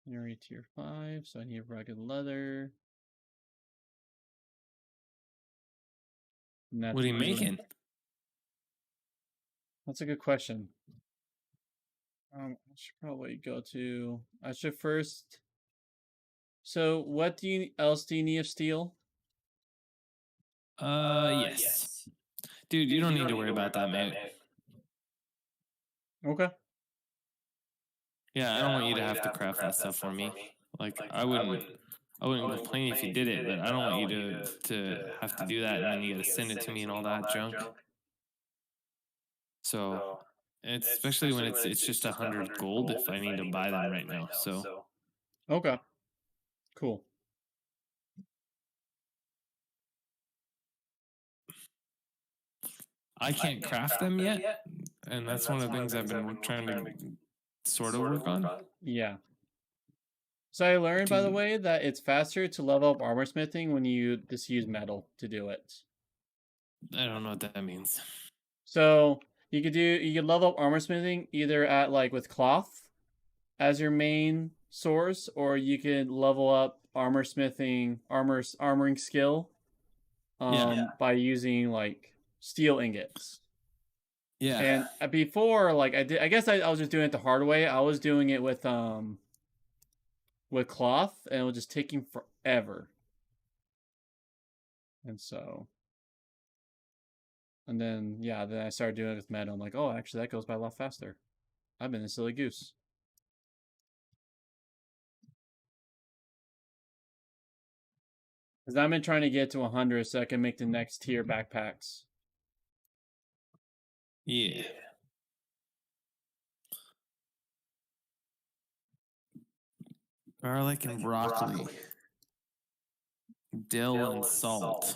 Minery tier 5, so I need rugged leather. What are you making? That's a good question. I should probably go to. I should first. So, what else do you need of steel? Yes. Dude, you don't need to worry about that, mate. Okay. Yeah, I don't want you to have to craft that stuff for me. Like I wouldn't complain if you did it, but I don't want you to have to do that and then you got to send it to me and all that junk. So it's especially when it's just 100 gold if I need to buy them right now. So Okay. Cool. I can't craft them yet, and that's one of the things I've been trying to sort of work on. Yeah. So I learned, by the way, that it's faster to level up armor smithing when you just use metal to do it. I don't know what that means. So you could level up armor smithing either at like with cloth as your main source, or you could level up armoring skill by using like steel ingots. Yeah. And before, like I guess I was just doing it the hard way. I was doing it with cloth, and it was just taking forever. And then I started doing it with metal. I'm like, oh, actually, that goes by a lot faster. I've been a silly goose. Because I've been trying to get to 100 so I can make the next tier backpacks. Yeah. Garlic and broccoli. Dill and salt.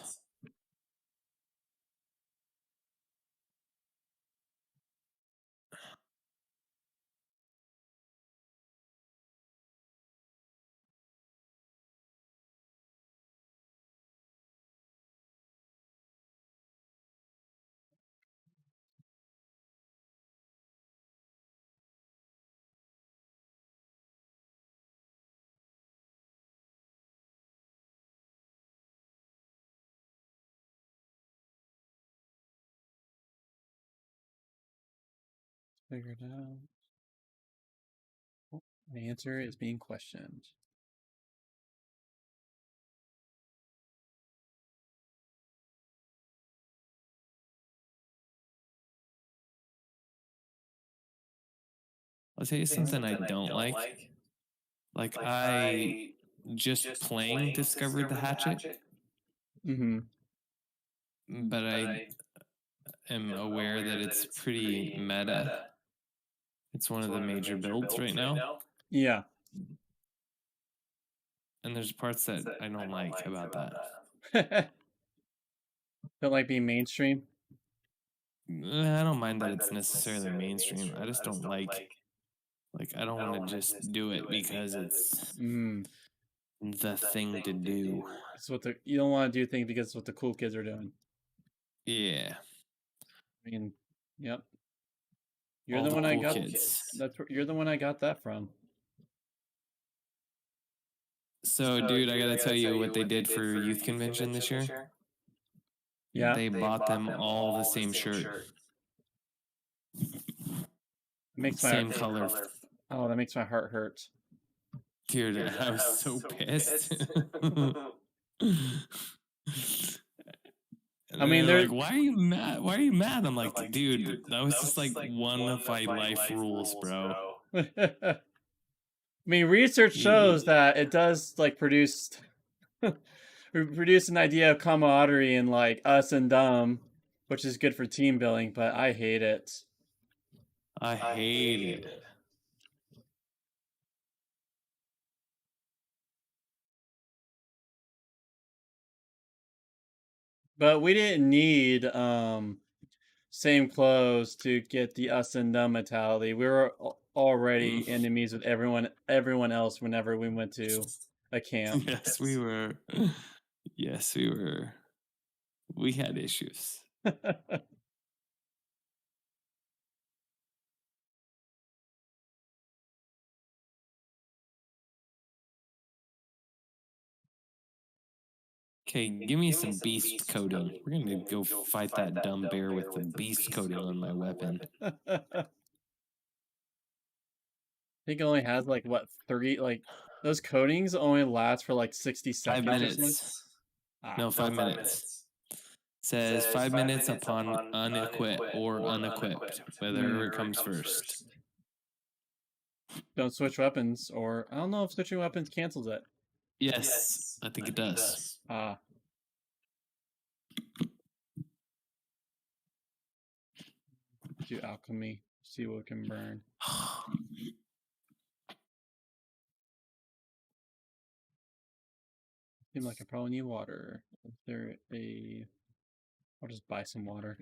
Figure it out. Oh, my answer is being questioned. I'll tell you something I don't like. Like I just playing discovered the hatchet. Mm-hmm. But I am aware that it's pretty meta. It's one of the major builds right now. Yeah. And there's parts that I don't like about that. Don't like being mainstream? I don't mind that it's necessarily mainstream. I just don't like I don't want to just do it because it's the thing to do. It's what you don't want to do things because it's what the cool kids are doing. Yeah. I mean, yep. You're All the the one I cool got. kids. You're the one I got that from. So, dude, I gotta tell you what they did for youth convention this year. Yeah. They bought them all the same shirt. Makes my same color. Oh, that makes my heart hurt. Dude, I was so pissed. I mean, they're like, "Why are you mad? Why are you mad?" I'm like, "Dude, that was just like one of my life rules, bro." I mean, research shows that it does like produce an idea of camaraderie and like us and them, which is good for team building. But I hate it. I hate it. But we didn't need same clothes to get the us and them mentality. We were already enemies with everyone else whenever we went to a camp. Yes, we were. Yes, we were. We had issues. Okay, give me some beast coating. We're gonna go fight that dumb bear with the beast coating on my weapon. I think it only has like what 30 like those coatings only last for like 60 seconds. 5 minutes. No, 5 minutes. Says 5 minutes upon unequip or unequipped, whether it comes first. Don't switch weapons, or I don't know if switching weapons cancels it. Yes, I think it does. Ah. Do alchemy. See what can burn. Seems like I probably need water. Is there a... I'll just buy some water.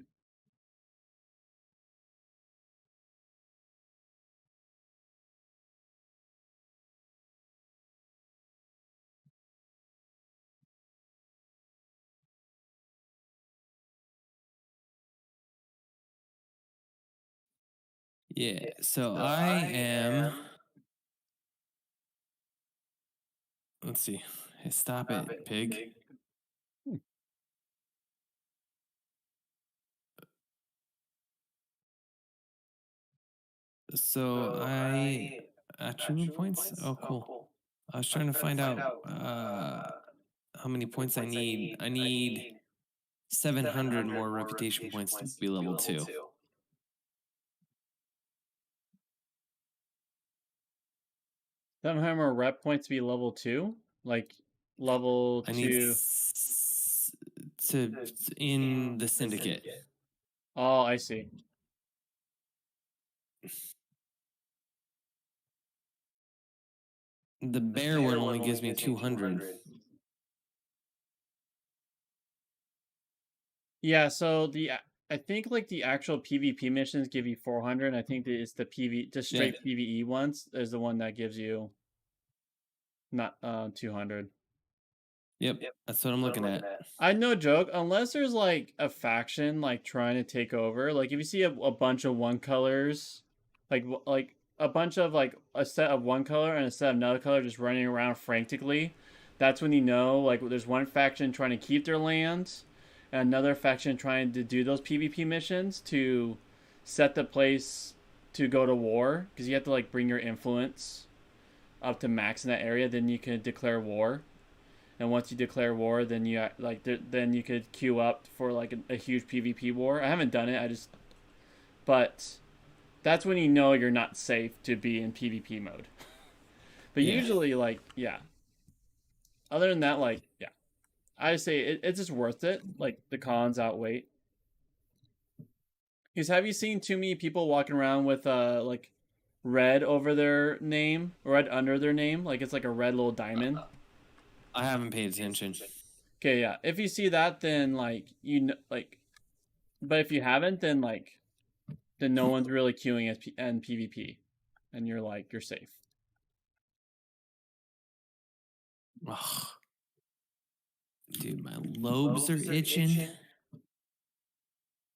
Yeah, so I am. Let's see. Hey, stop it, pig. So I attribute points. Oh, cool. I was trying to find out how many points I need. I need 700 more reputation points to be level 2. Some have more rep points to be level 2? Like level I 2. need to in the syndicate. Oh, I see. The bear one only gives me 200. Yeah, so I think like the actual PvP missions give you 400. I think that it's the straight PvE ones is the one that gives you not 200. Yep, that's what I'm looking at. I no joke, unless there's like a faction like trying to take over, like if you see a bunch of one colors, like a bunch of like a set of one color and a set of another color just running around frantically, that's when you know like there's one faction trying to keep their lands and another faction trying to do those PvP missions to set the place to go to war, because you have to like bring your influence up to max in that area, then you can declare war. And once you declare war, then you like then you could queue up for like a huge PvP war. I haven't done it. But that's when you know you're not safe to be in PvP mode. But usually, like, yeah. Other than that, like, yeah, I say it's just worth it. Like the cons outweigh. Because have you seen too many people walking around with like red over their name, red under their name, like it's like a red little diamond? I haven't paid attention. Okay, yeah. If you see that, then like but if you haven't, then like, then no one's really queuing as and PvP, and you're safe. Ugh. Dude, my lobes are itching.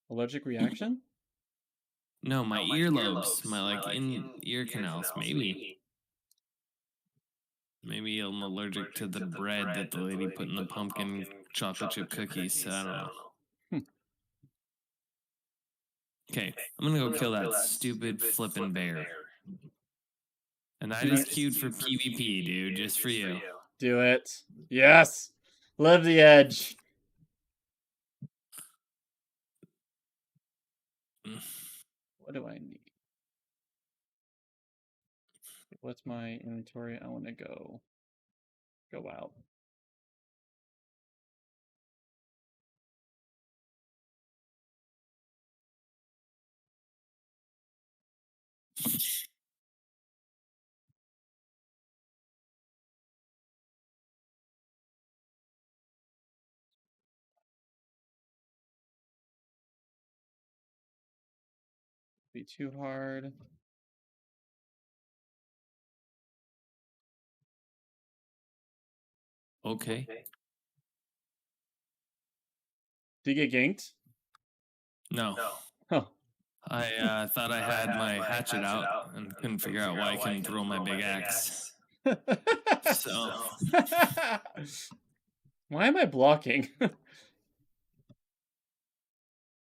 Allergic reaction? No, my earlobes, my like in ear canals, maybe. Maybe I'm allergic to the bread that the lady put in the pumpkin chocolate chip cookies. I don't know. Okay, I'm gonna go kill that stupid flippin' bear. And I just queued for PvP, dude, just for you. Do it. Yes. Live the edge. What do I need? What's my inventory? I want to go out. Be too hard. Okay. Did you get ganked? No. Oh. I thought I had my hatchet out and couldn't figure out why I couldn't throw my big axe. So. Why am I blocking?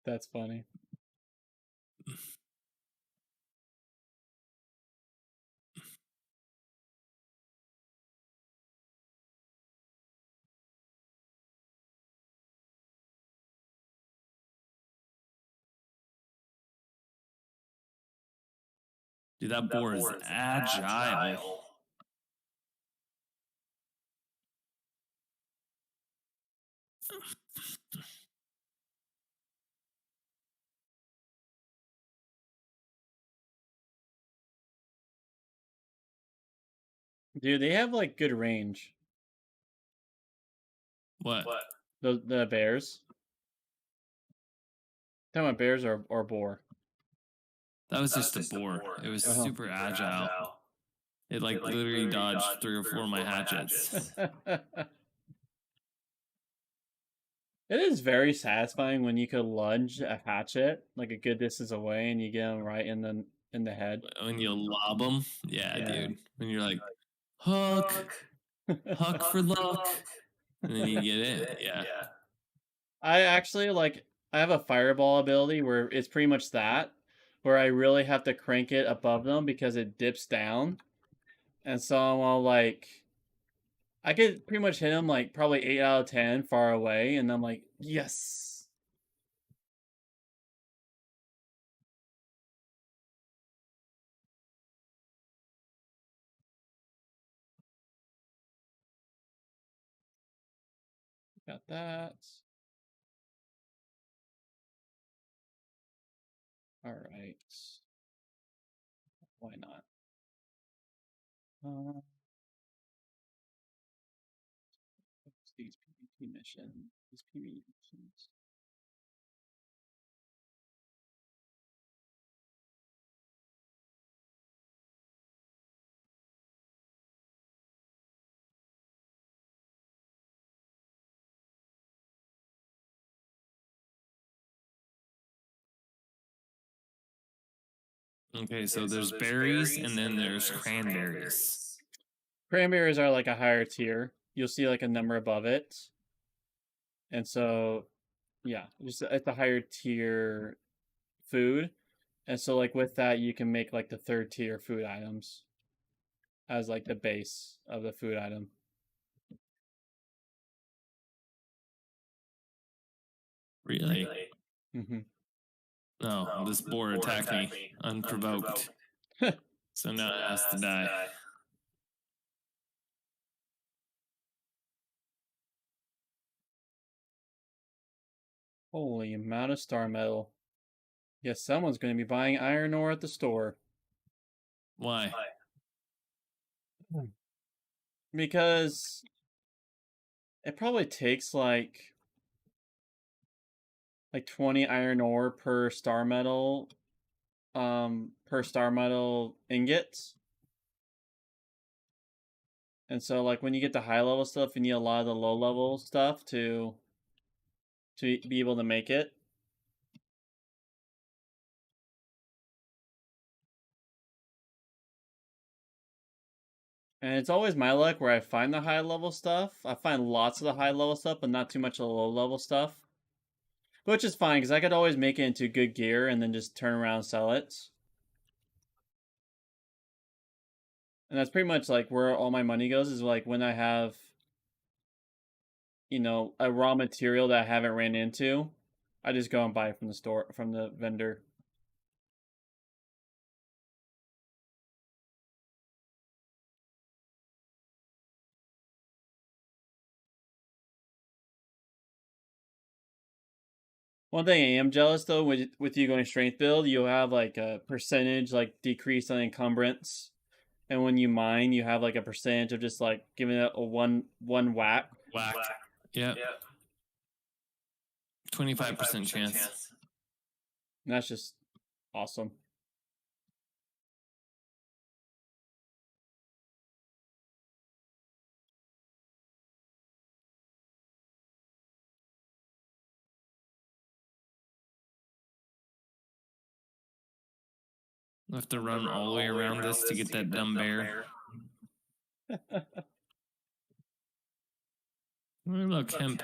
That's funny. Dude, that boar is agile. Dude, they have like good range. What? The bears. Talking about bears or boar. That was just a boar. It was super agile. It like literally dodged 3 or 4 of my hatchets. It is very satisfying when you could lunge a hatchet like a good distance away and you get them right in the head. When you lob them, yeah, Yeah. dude. When you're like, huck for luck, and then you get it, yeah. I actually I have a fireball ability where it's pretty much that, where I really have to crank it above them because it dips down, and so I'll I could pretty much hit them like probably 8 out of 10 far away, and I'm like, yes. Got that. All right. Why not? What's these PvP missions? These PvP missions. Okay, so there's berries and then there's cranberries. Cranberries are like a higher tier. You'll see like a number above it. And so, yeah, just it's a higher tier food. And so like with that you can make like the 3rd tier food items as like the base of the food item. Really? Mm-hmm. No, this boar attacked me unprovoked. So now it has to die. Holy amount of star metal. Yes, someone's going to be buying iron ore at the store. Why? Because it probably takes like 20 iron ore per star metal ingots. And so like when you get the high level stuff, you need a lot of the low level stuff to be able to make it. And it's always my luck where I find the high level stuff. I find lots of the high level stuff, but not too much of the low level stuff. Which is fine, because I could always make it into good gear and then just turn around and sell it. And that's pretty much like where all my money goes, is like when I have, a raw material that I haven't ran into, I just go and buy it from the store, from the vendor. One thing I am jealous though, with you going strength build, you'll have like a percentage like decrease on encumbrance, and when you mine, you have like a percentage of just like giving it a one whack. Whack. Yep. 25% chance. And that's just awesome. I have to run all the way around this to get that dumb bear. Look, hemp.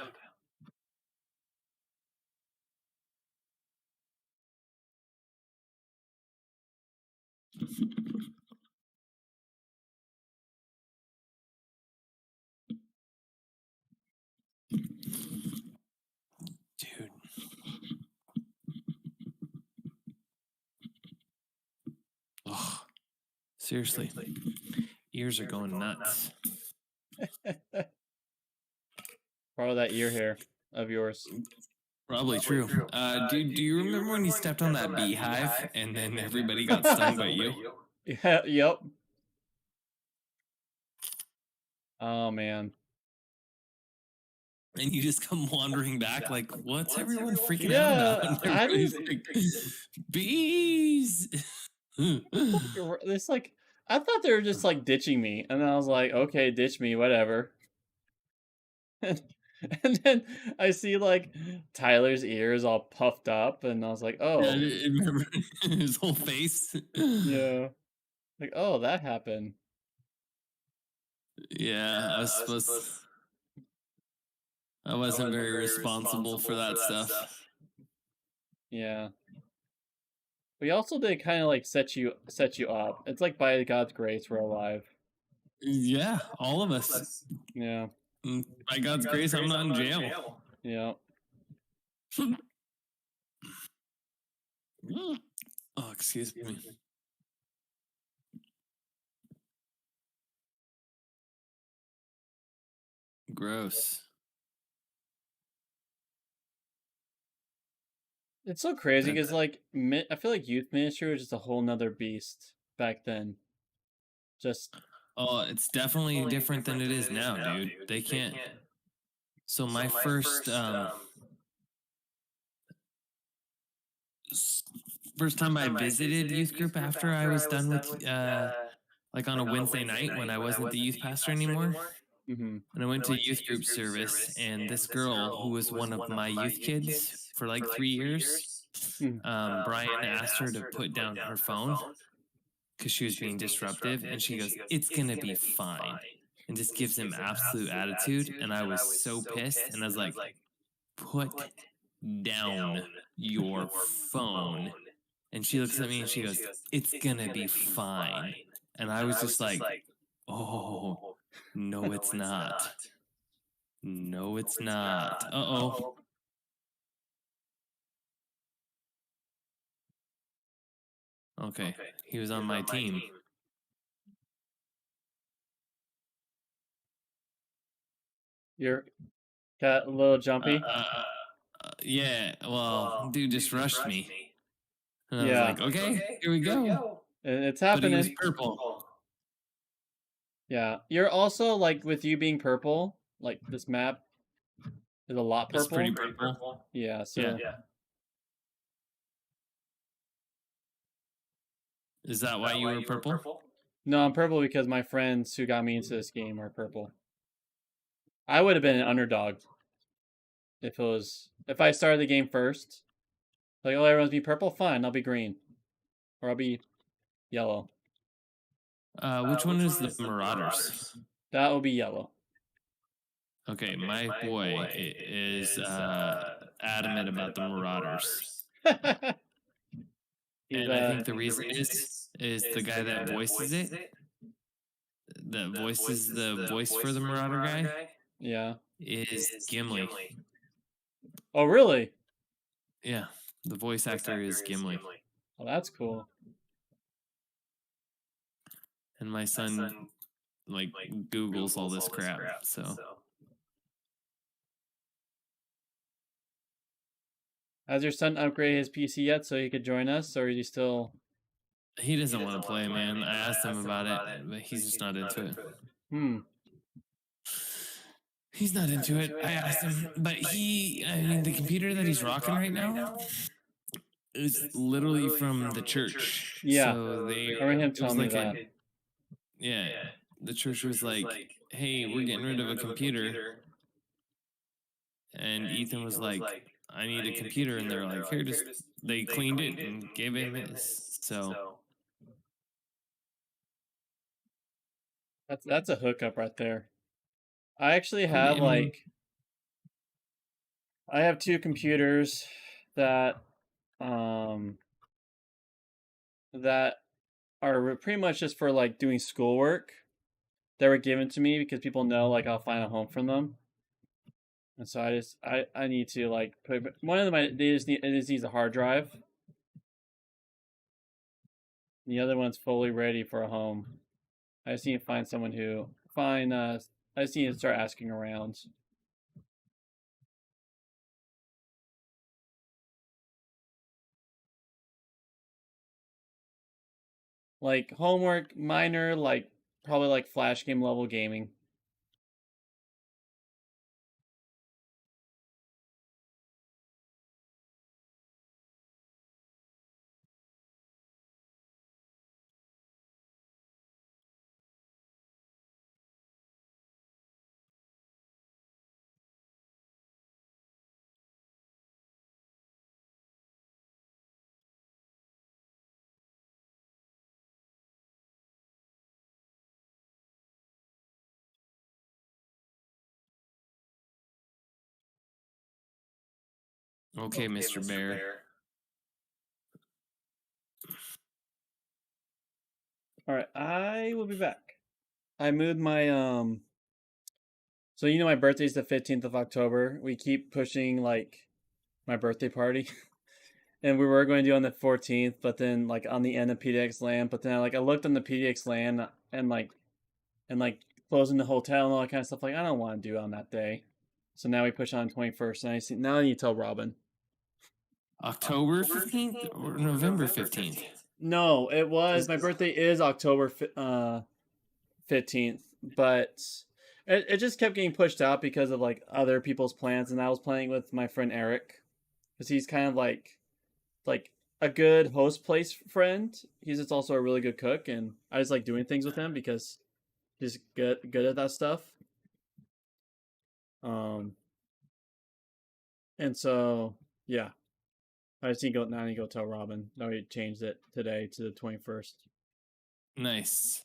Dude. Ugh. Seriously. Ears are going nuts. Probably that ear hair of yours. Probably true. Dude, do you remember when you stepped on that beehive and then everybody got stung but you? Yeah, yep. Oh man. And you just come wandering back like, what's everyone freaking Yeah, out about? And I everybody's didn't- like, bees! It's like I thought they were just like ditching me, and then I was like, okay, ditch me, whatever. And then I see like Tyler's ears all puffed up, and I was like, oh, Yeah, remember his whole face? yeah, like oh, that happened. Yeah, I wasn't very responsible for that stuff. Yeah. We also did kind of like set you up. It's like by God's grace we're alive. Yeah, all of us. Yeah. By God's grace, I'm not in jail. Yeah. Oh, excuse me. Gross. It's so crazy because like I feel like youth ministry was just a whole nother beast back then. Just Oh, it's definitely different than it is now, dude. They can't. So my first time I visited youth group after I was done with like on a Wednesday night when I wasn't the youth pastor anymore. mm-hmm. And I went to youth group service, and this girl who was one of my youth kids for like 3 years, Brian asked her to put down her phone because she was being disruptive, and she goes, "It's gonna be fine," and just gives him absolute attitude. And I was so pissed, and I was like, "Put down your phone." And she looks at me and she goes, "It's gonna be fine." And I was just like, "Oh, no, it's not. No, it's not. Uh-oh." Okay, he was on my team. You're got a little jumpy. Yeah, well, dude just rushed me. And I Yeah. was like, okay, here we go. It's But he happening. was purple. Yeah. You're also like with you being purple, like this map is a lot purple. It's pretty purple. Yeah, so Yeah. Is that why you were purple? no, I'm purple because my friends who got me into this game are purple. I would have been an underdog if I started the game first. Like, oh, everyone's be purple, fine, I'll be green. Or I'll be yellow. Which one is the Marauders? That will be yellow. Okay, my boy is adamant about the Marauders. And I think the reason is the guy that voices it, that voices the voice for the Marauder guy, yeah, is Gimli. Oh, really? Yeah, the voice actor is Gimli. Oh, that's cool. And my son, like, Googles all this crap, so. Has your son upgraded his PC yet so he could join us, or is he still... He doesn't want to play, man. I asked him about it, but he's just not into it. He's not into it. I asked him, but the computer that he's rocking right now is literally from the church. Yeah, So I remember him telling me that. Yeah, the church was like, hey, we're getting rid of a computer. And Ethan was like, I need a computer. And they're like, here, they cleaned it and gave him his. So that's a hookup right there. I actually have I have 2 computers that that are pretty much just for like doing schoolwork. They were given to me because people know like I'll find a home from them. And so I need to like put one of them. It just needs a hard drive. The other one's fully ready for a home. I just need to find someone who I just need to start asking around. Like homework, minor, like probably like flash game level gaming. Okay, Mr. Bear. All right, I will be back. I moved my So my birthday's the 15th of October. We keep pushing like my birthday party. And we were going to do on the 14th, but then like on the end of PDX Land, but then I looked on the PDX Land and closing the hotel and all that kind of stuff. Like I don't want to do it on that day. So now we push on 21st, and now I need to tell Robin. October 15th or November 15th? No, it was my birthday is October 15th, but it just kept getting pushed out because of like other people's plans, and I was playing with my friend Eric because he's kind of like a good host place friend. He's just also a really good cook, and I just like doing things with him because he's good at that stuff. And so yeah, I just need to go tell Robin. No, he changed it today to the 21st. Nice.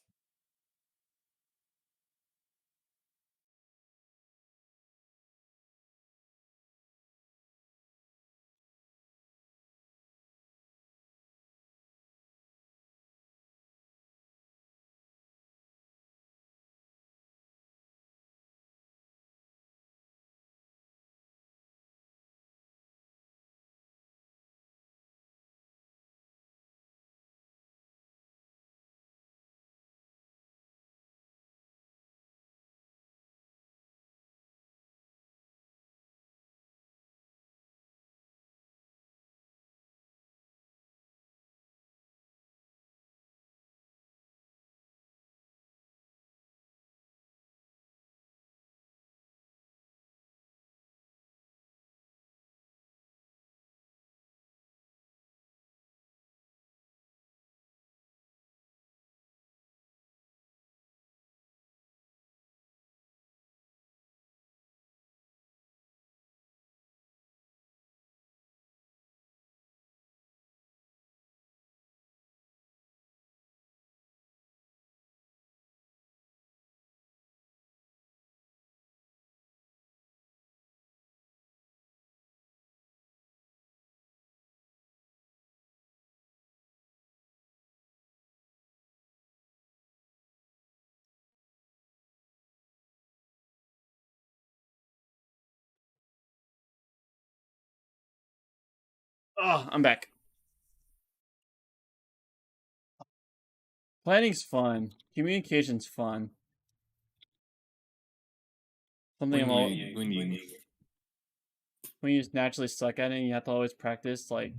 Oh, I'm back. Planning's fun. Communication's fun. Something When you just naturally suck at it and you have to always practice like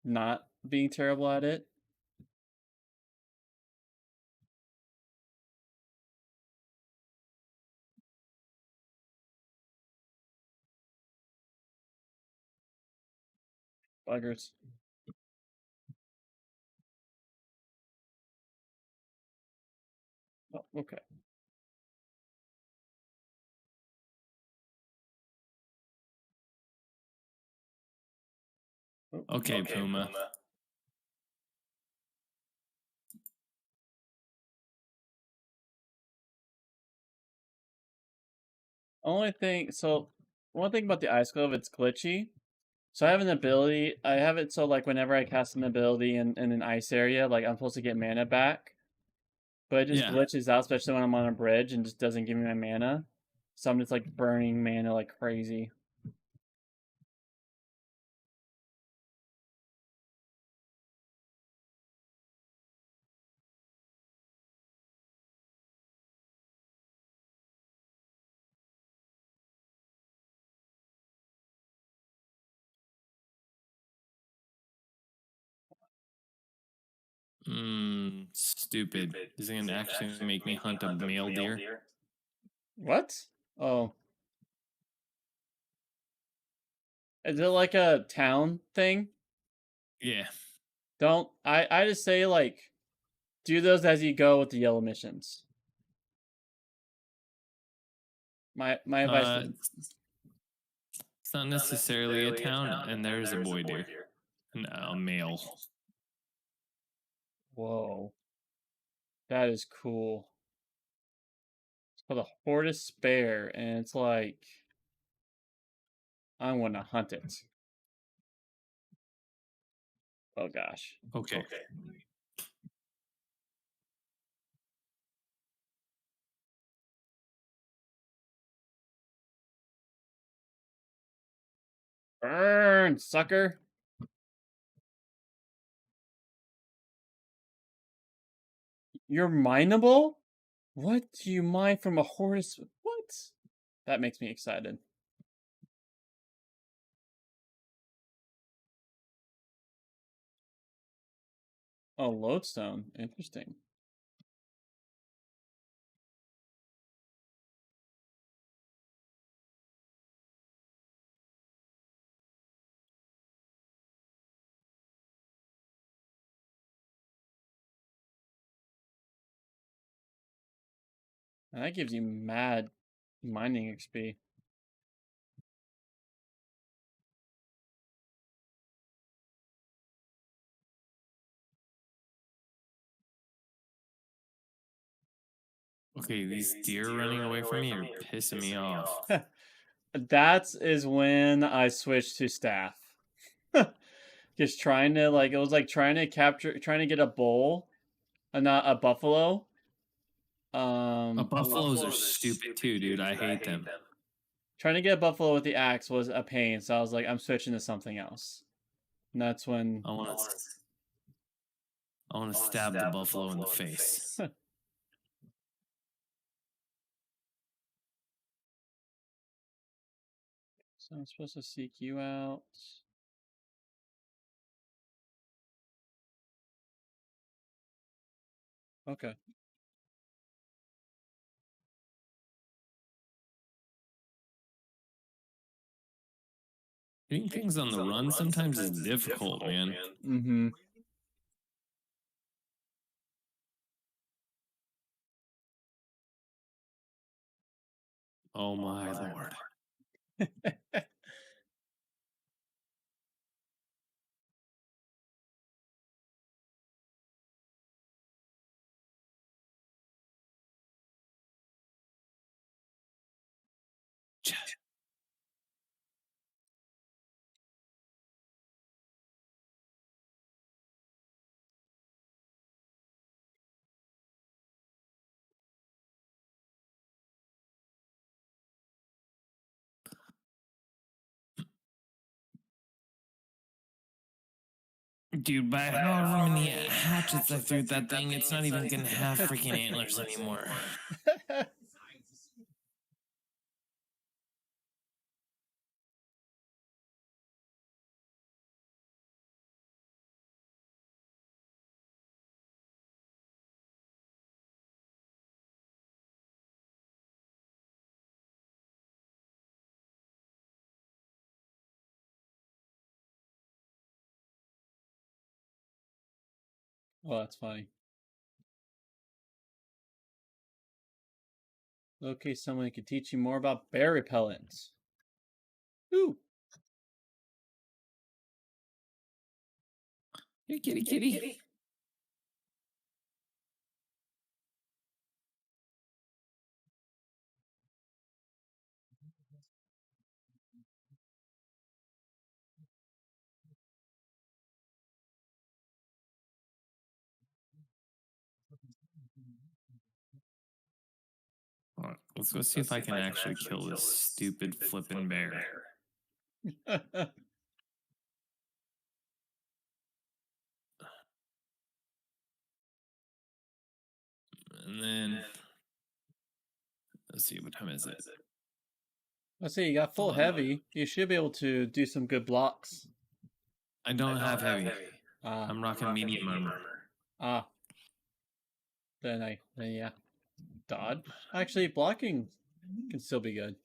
not being terrible at it. Buggers. Oh, okay. Okay, Puma. One thing about the ice glove, it's glitchy. So I have an ability. I have it so like whenever I cast an ability in an ice area, like I'm supposed to get mana back, but it just Yeah. glitches out, especially when I'm on a bridge and just doesn't give me my mana. So I'm just like burning mana like crazy. Stupid. Is it gonna actually make me hunt a male deer? What? Oh. Is it like a town thing? Yeah. I just say like do those as you go with the yellow missions. My advice to It's not necessarily a town, and there's a boy deer. A male. Whoa. That is cool. It's called a Hortus Bear, and it's like I want to hunt it. Oh gosh. Okay. Burn, sucker. You're mineable? What do you mine from a Hortus? What? That makes me excited. Oh, lodestone. Interesting. And that gives you mad mining XP. Okay, these deer running away from me are pissing me off. That is when I switched to staff. Just trying to like it was like trying to get a bull, not a buffalo. Buffaloes are stupid too, dude. I hate them. Trying to get a buffalo with the axe was a pain, so I was like, I'm switching to something else. And that's when I want to stab the buffalo in the face. So I'm supposed to seek you out. Okay. Doing things on the run sometimes is difficult, man. Mm-hmm. Oh my lord. Dude, by however many hatchets I threw at that thing, it's not even gonna have freaking antlers anymore. Well, that's funny. Locate someone who can teach you more about bear repellents. Ooh. Here, kitty. Alright, let's go see if I can actually kill this stupid flippin' bear. And then let's see, what time is it? Let's see, you got full heavy. You should be able to do some good blocks. I don't have heavy. I'm rocking medium armor. Ah, then yeah, dodge. Actually, blocking can still be good.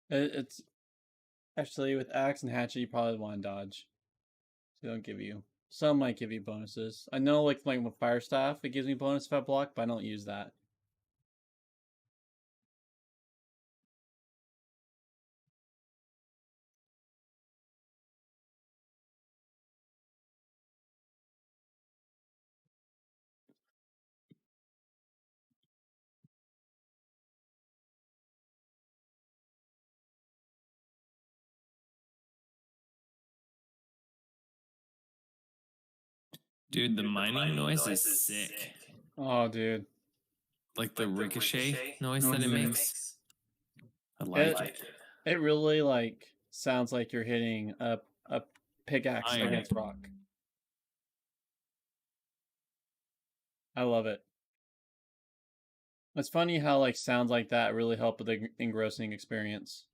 It's actually with axe and hatchet, you probably want to dodge. They don't give you. Some might give you bonuses. I know, like with fire staff, it gives me bonus if I block, but I don't use that. Dude, the mining noise is sick. Oh, dude. Like the ricochet noise that it makes. I like it. It really like sounds like you're hitting a pickaxe against rock. I love it. It's funny how like sounds like that really help with the engrossing experience.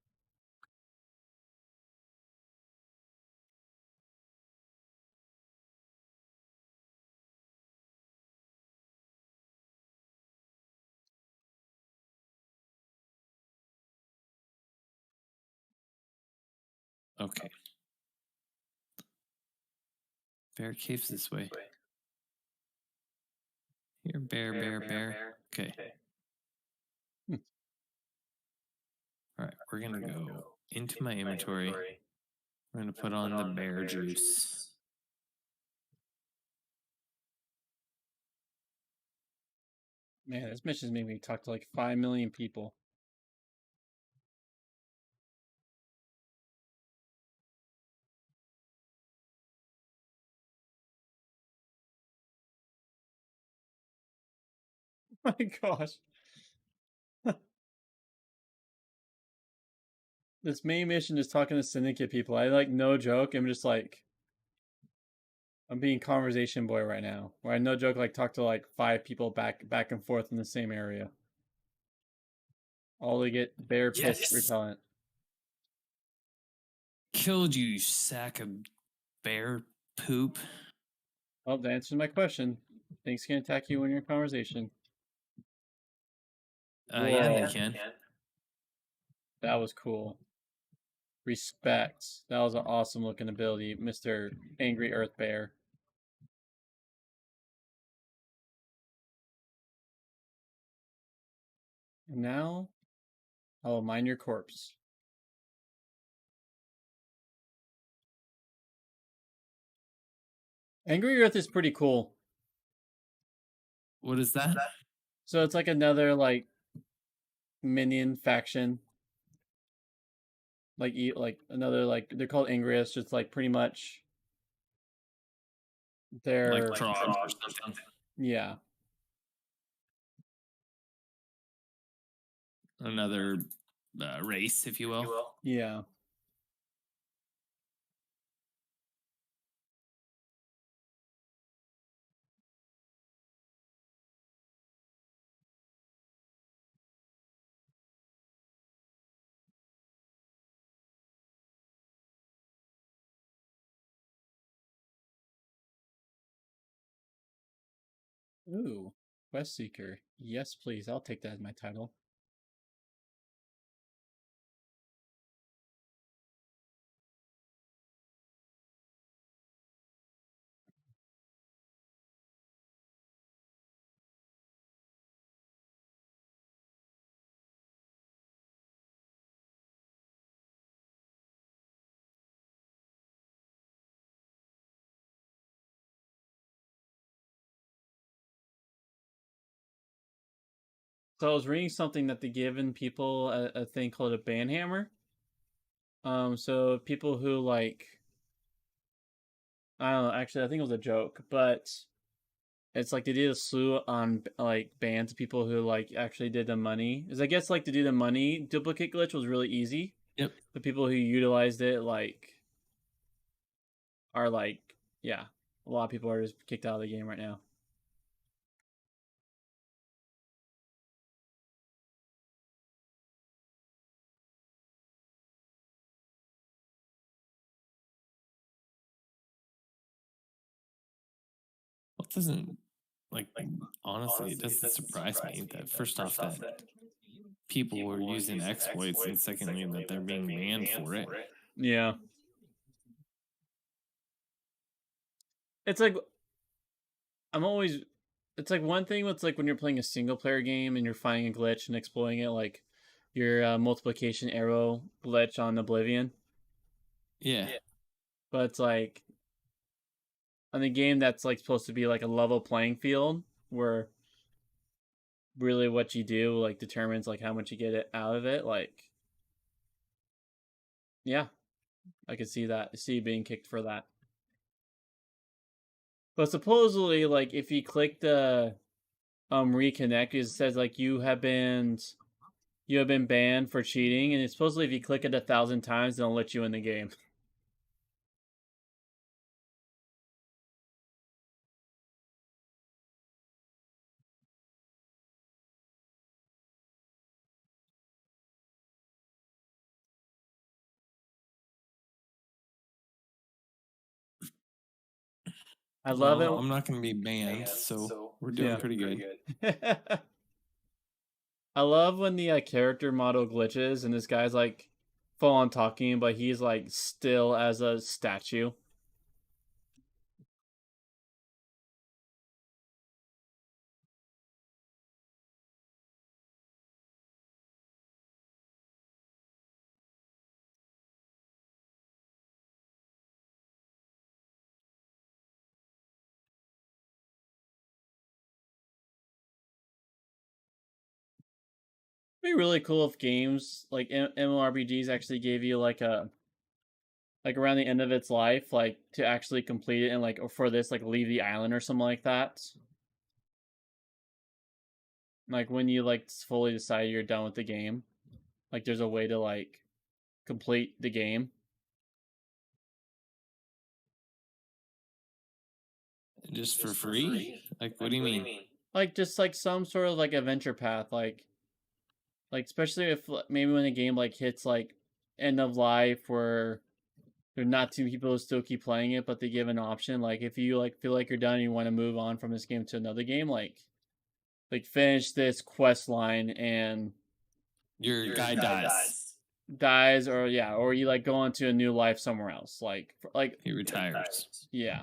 Okay. Bear caves this way. Here, bear. Okay. All right, we're gonna go into my inventory. We're gonna put on the bear juice. Man, this mission's made me talk to like 5 million people. Oh my gosh. This main mission is talking to syndicate people. I like no joke. I'm just like I'm being conversation boy right now. Where I no joke like talk to like 5 people back and forth in the same area. All to get bear piss repellent. Killed you, sack of bear poop. Oh, that answers my question. Things can attack you when you're in conversation. Yeah, they can. That was cool. Respect. That was an awesome looking ability, Mr. Angry Earth Bear. And now, I will mine your corpse. Angry Earth is pretty cool. What is that? So it's like another like minion faction. Like another like they're called Angry Earth, just like pretty much they're like trolls or something. Yeah. Another race, if you will. Yeah. Ooh, Quest Seeker. Yes, please. I'll take that as my title. So I was reading something that they given people a thing called a banhammer. So people who like, I don't know. Actually, I think it was a joke, but it's like they did a slew on like bans of people who like actually did the money. Is I guess like to do the money duplicate glitch was really easy. Yep. The people who utilized it like are like, yeah, a lot of people are just kicked out of the game right now. doesn't like honestly, it doesn't surprise me that first off that people were using exploits, and secondly that they're being banned for it. Yeah. It's like it's like one thing with like when you're playing a single player game and you're finding a glitch and exploiting it, like your multiplication arrow glitch on Oblivion. Yeah. But it's like on a game that's like supposed to be like a level playing field where really what you do like determines like how much you get out of it. Like, yeah, I could see being kicked for that. But supposedly, like if you click the reconnect, it says like you have been banned for cheating, and it's supposedly if you click it 1,000 times, they'll let you in the game. I love it. I'm not going to be banned, so we're doing pretty good. I love when the character model glitches and this guy's like full on talking, but he's like still as a statue. It'd be really cool if games like MMORPGs actually gave you like around the end of its life, like to actually complete it and like for this like leave the island or something like that. Like when you like fully decide you're done with the game, like there's a way to like complete the game. Just for free? Like what do you mean? Like just like some sort of like adventure path, like especially if maybe when a game like hits like end of life where there are not too people who still keep playing it, but they give an option. Like if you like feel like you're done and you want to move on from this game to another game, like finish this quest line and your guy dies, or you like go on to a new life somewhere else, like he retires. Yeah.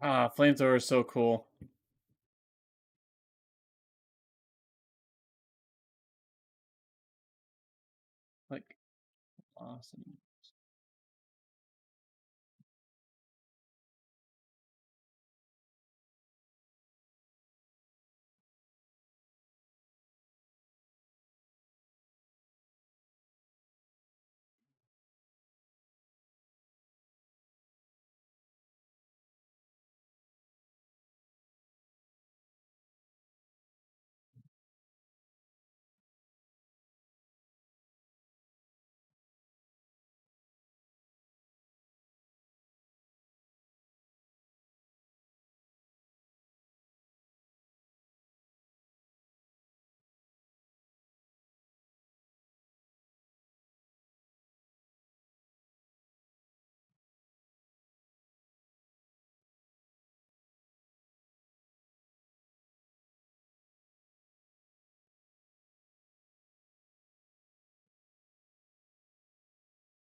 Flamethrower is so cool. Like, awesome.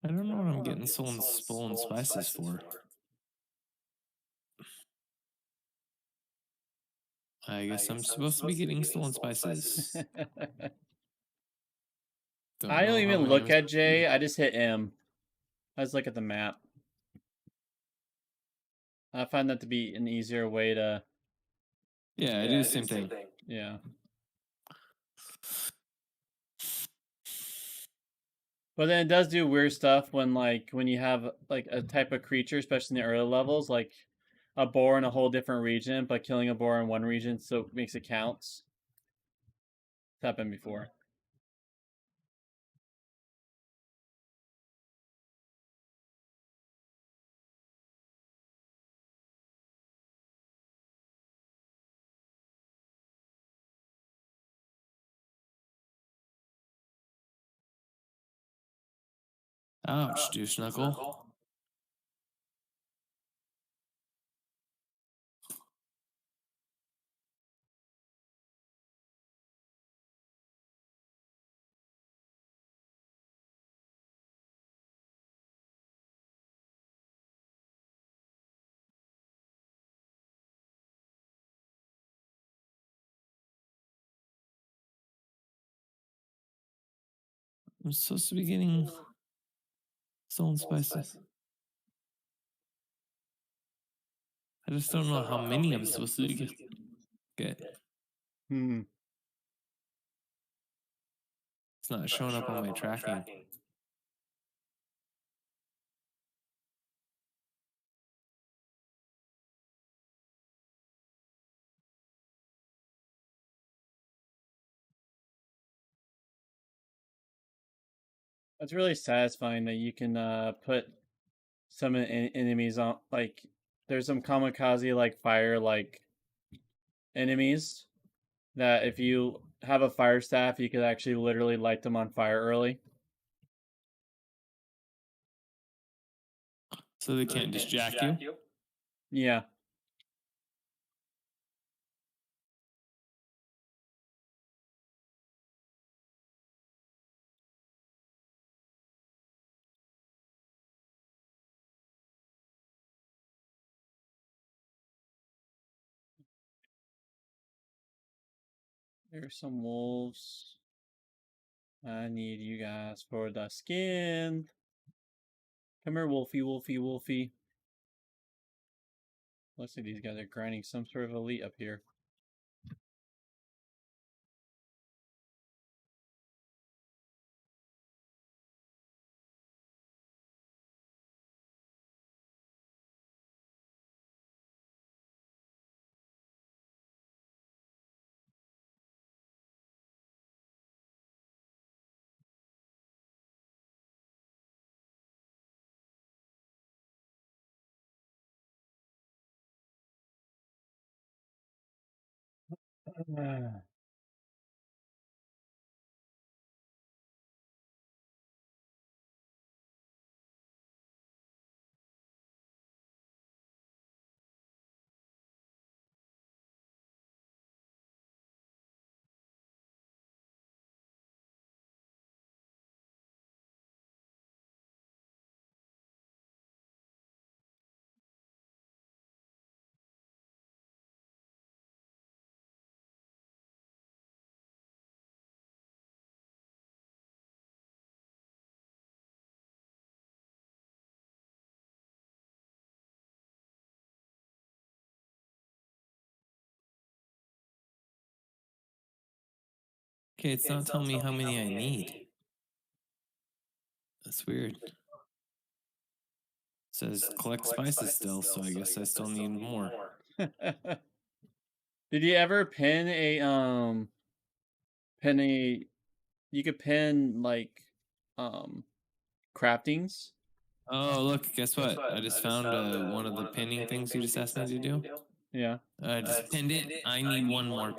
I don't know what I'm getting stolen spices for. I guess I'm supposed to be getting stolen spices. I don't even look at J, I just hit M. I just look at the map. I find that to be an easier way to... Yeah, I do the same thing. Yeah. But then it does do weird stuff when you have like a type of creature, especially in the early levels, like a boar in a whole different region, but killing a boar in one region so it makes it counts. It's happened before. Ouch, douche knuckle. I'm supposed to be getting stolen spices. I just don't know how many I'm supposed to get. Hmm. It's not showing up on my tracking. It's really satisfying that you can put some enemies on, like there's some kamikaze like fire like enemies that if you have a fire staff you could actually literally light them on fire early. So they can't just jack you? Yeah. There's some wolves. I need you guys for the skin. Come here, Wolfie, Wolfie, Wolfie. Looks like these guys are grinding some sort of elite up here. Okay, it's not telling me how many I need. That's weird. It says collect spices still, so I guess I still need more. Did you ever pin a you could pin like craftings? Oh, look, guess what? I just found one of the pinning things you just asked me to do. Yeah. I just pinned it. I need one more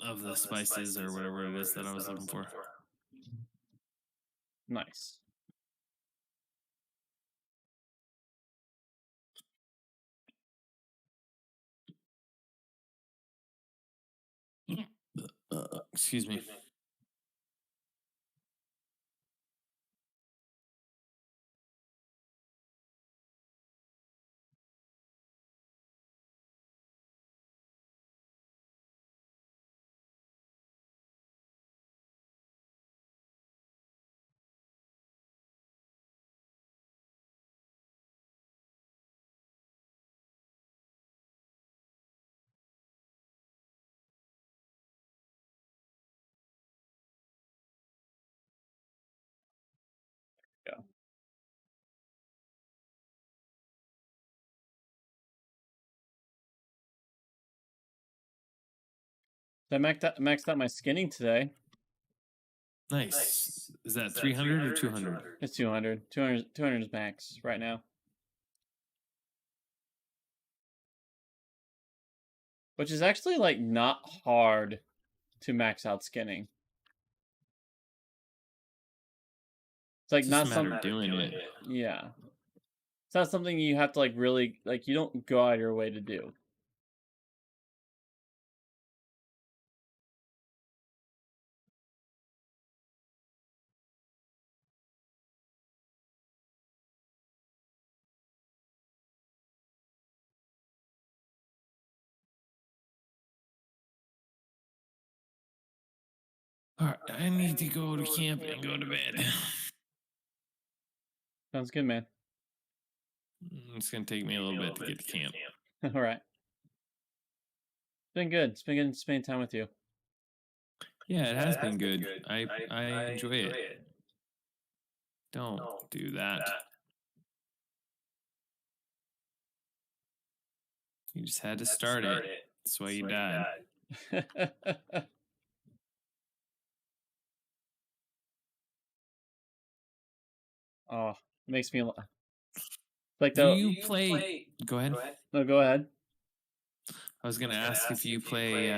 of the spices or whatever it is that I was looking for. Nice. Excuse me. Yeah. So I maxed out my skinning today. Nice. Is that 300 or 200? It's 200. 200 is max right now. Which is actually like not hard to max out skinning. It's like It's not just a matter something. of doing it. Yeah, it's not something you have to like really like. You don't go out of your way to do. All right, I need to go to camp and go to bed. Sounds good, man. It's gonna take me a little bit to get to camp. All right. It's been good. It's been good spending time with you. Yeah, it has been good. I enjoy it. Don't do that. You just had to start it. That's why you died. Oh, makes me like Do the. you play? Go ahead. No, go ahead. I was gonna ask if you play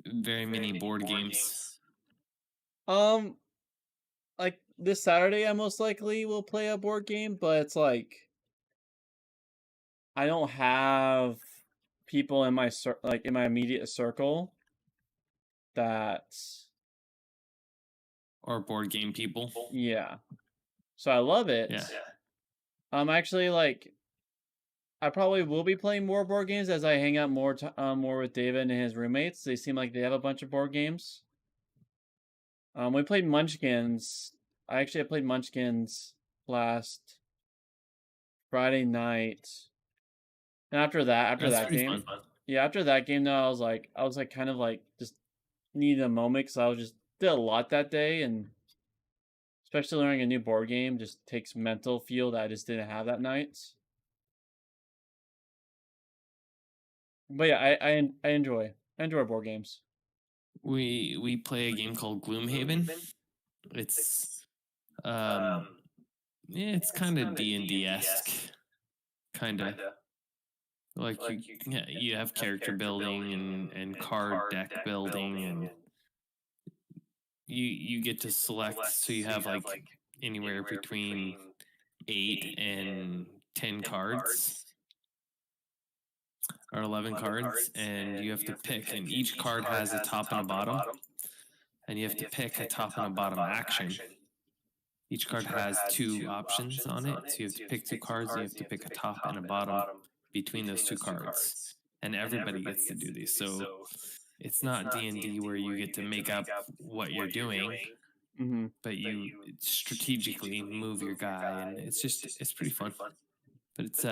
very many board games. Like this Saturday, I most likely will play a board game, but it's like I don't have people in my like in my immediate circle that. Or board game people. Yeah. So I love it. Yeah. Actually, like, I probably will be playing more board games as I hang out more with David and his roommates. They seem like they have a bunch of board games. We played Munchkins. I played Munchkins last Friday night. And after that game, yeah, after that game, though, I was like kind of like just needed a moment because I was just did a lot that day, and especially learning a new board game just takes mental fuel that I just didn't have that night. But yeah, I enjoy board games. We play a game called Gloomhaven. It's yeah, it's kind of D&D-esque, kind of like you have character building and card deck building, and you get to select, so you have like anywhere between 8 and 10 cards or 11 cards, and you have to pick, and each card has a top and a bottom, and you have to pick a top and a bottom action. Each card has 2 options on it, so you have to pick 2 cards, and you have to pick a top and a bottom between those 2 cards, and everybody gets to do these. So it's not D&D where you get to make up what you're doing, but you strategically move your guy, and it's pretty fun. But it's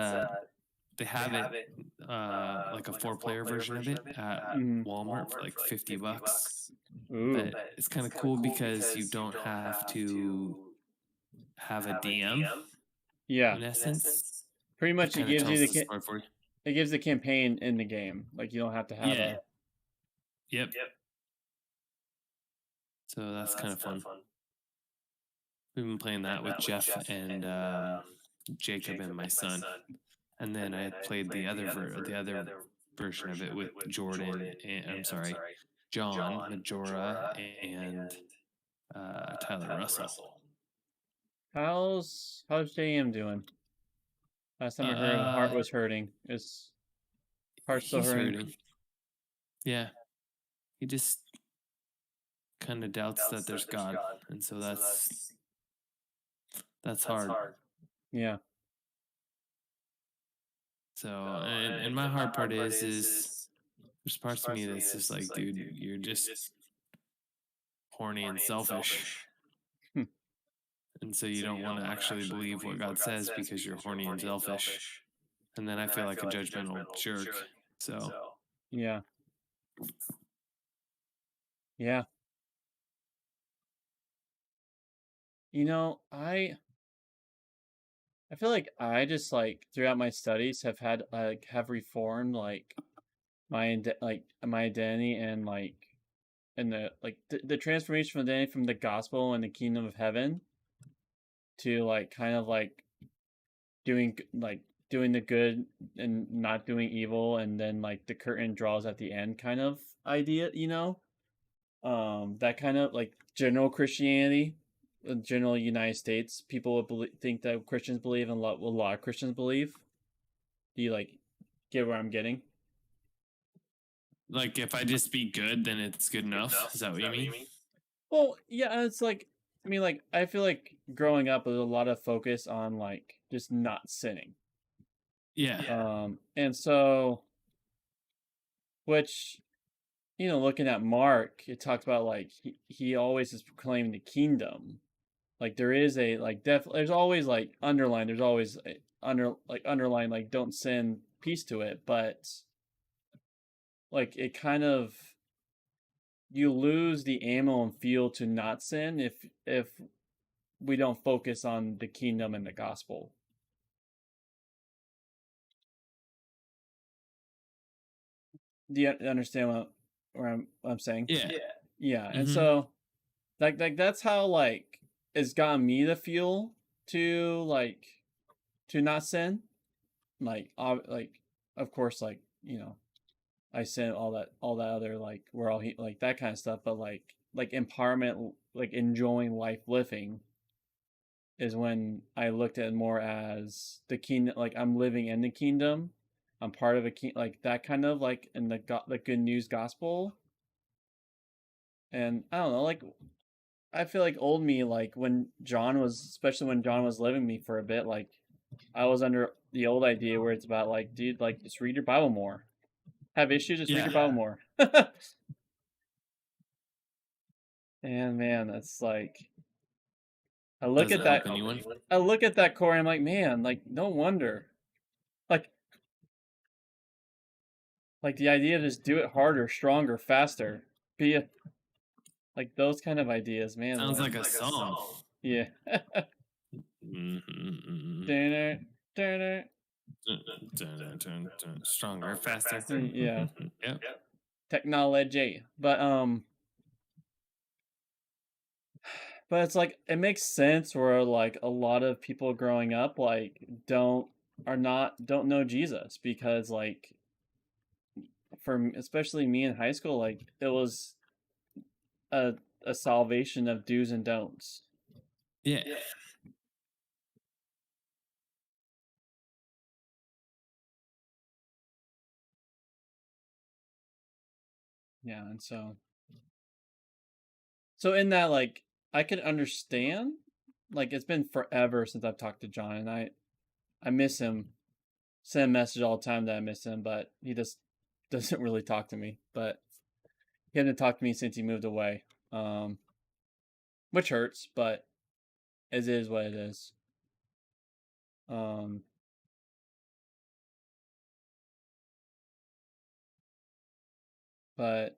they have it like a 4-player version of it at Walmart for like $50. Ooh. But it's kind of cool because you don't have to have a DM. Yeah. In essence, pretty much it gives you the story for you. It gives the campaign in the game. Like you don't have to have a. Yep. So that's kind of fun. We've been playing that with Jeff and Jacob and my son, and then I played the other version of it with Jordan and John Majora and Tyler Russell. How's JM doing? Last time I heard, heart was hurting. Is heart still hurting? Yeah, he just kind of doubts that there's God, and so that's hard. Yeah. So, and my hard part is there's parts of me that's just like, dude, you're just horny and selfish. And so you don't want to actually believe what God says because you're horny and selfish. And then I feel like a judgmental jerk. So yeah. Yeah. You know, I feel like I just like throughout my studies have had have reformed like my identity and like and the transformation of identity from the gospel and the kingdom of heaven to like kind of like doing the good and not doing evil, and then like the curtain draws at the end kind of idea, you know? that kind of like general Christianity, general United States, people would think that Christians believe in what a lot of Christians believe. Do you like get where I'm getting? Like, if I just be good, then it's good enough. Is that what you mean? Well, yeah, it's like I mean, like I feel like growing up there's a lot of focus on like just not sinning. Yeah. And so, which looking at Mark, it talks about like he always is proclaiming the kingdom. Like there is a like there's always like underline. There's always underline like don't sin piece to it, but like it kind of you lose the ammo and feel to not sin if we don't focus on the kingdom and the gospel. Do you understand what I'm saying? Yeah. Yeah, and so like that's how like it's gotten me to feel to not sin. Like of course like I sin all that other like we're all like that kind of stuff, but like empowerment, like enjoying life living is when I looked at it more as the kingdom, like I'm living in the kingdom. I'm part of a like that kind of like in the good news gospel. And I don't know, like I feel like old me, like when John was, especially when John was living me for a bit, like I was under the old idea where it's about like, dude, like just read your Bible more. Have issues, just read your Bible more. And man, that's like I look Does at it that. help anyone? I look at that core and I'm like, man, like no wonder. Like the idea of just do it harder, stronger, faster. Be a, like those kind of ideas, man. Sounds like a song. Yeah. Dinner, dinner. Stronger, faster. Yeah. Yep. Technology. But it's like it makes sense where like a lot of people growing up like don't know Jesus because like for especially me in high school, like it was a salvation of do's and don'ts. Yeah. Yeah, and so in that like I could understand, like it's been forever since I've talked to John, and I miss him. Send a message all the time that I miss him, but he just doesn't really talk to me. But he hasn't talked to me since he moved away, which hurts, but it is what it is. But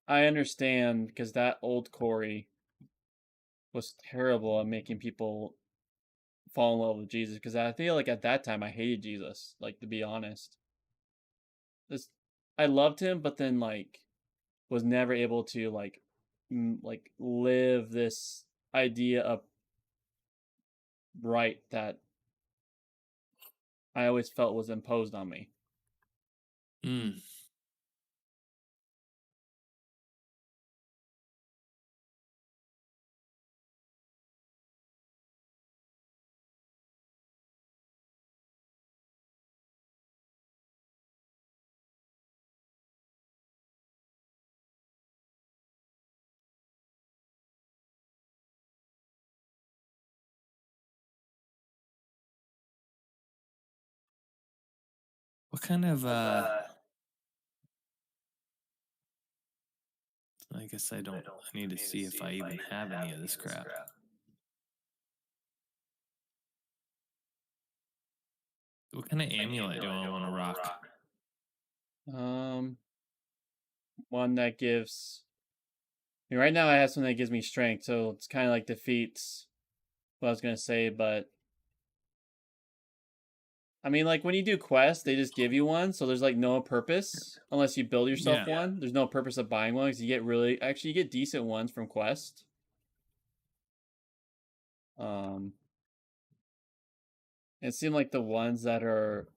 I understand because that old Corey was terrible at making people fall in love with Jesus. Because I feel like at that time I hated Jesus. Like to be honest, this I loved him, but then like was never able to like live this idea of right that I always felt was imposed on me. What kind of I guess I need to see if I even have any of this crap. What kind of amulet do I want to rock? One that gives. I mean, right now I have something that gives me strength, so it's kind of like defeats what I was gonna say. But I mean, like when you do quests, they just give you one, so there's like no purpose unless you build yourself one. There's no purpose of buying one because you get decent ones from quest. It seemed like the ones that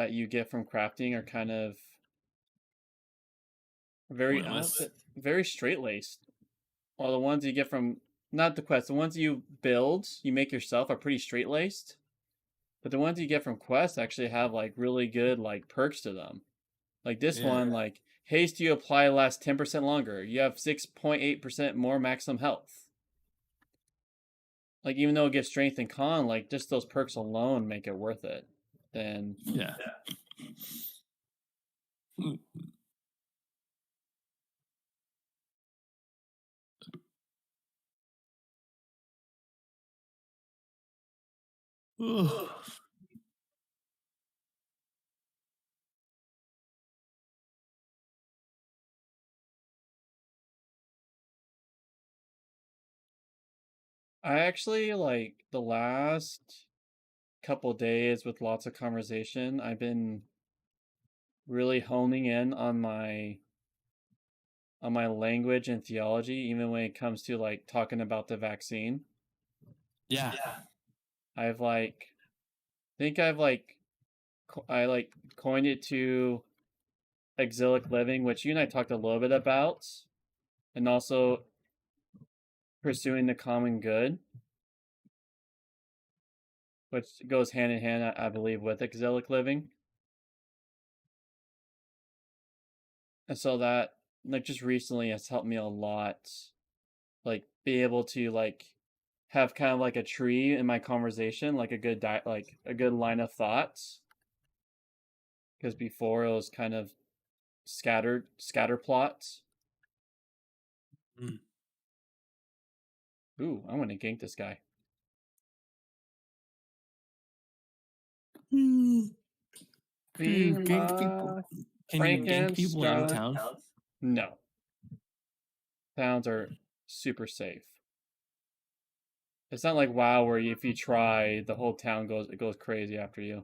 you get from crafting are kind of Very Pointless. very straight laced. While the ones you get from not the quest, the ones you build, you make yourself are pretty straight laced. But the ones you get from quests actually have like really good like perks to them. Like this Yeah. one, like haste you apply lasts 10% longer. You have 6.8% more maximum health. Like even though it gives strength and con, like just those perks alone make it worth it. Then Yeah. Ugh. I actually like the last couple days with lots of conversation, I've been really honing in on my language and theology, even when it comes to like talking about the vaccine. Yeah. I've like think I've like I like coined it to exilic living, which you and I talked a little bit about, and also pursuing the common good, which goes hand in hand, I believe, with exilic living. And so that like just recently has helped me a lot, like be able to like have kind of like a tree in my conversation, like a good like a good line of thoughts. Because before it was kind of scatter plots. Mm. Ooh, I'm gonna gank this guy. Can you Being gank people? Can you gank people in town? No. Towns are super safe. It's not like WoW where if you try, the whole town goes crazy after you.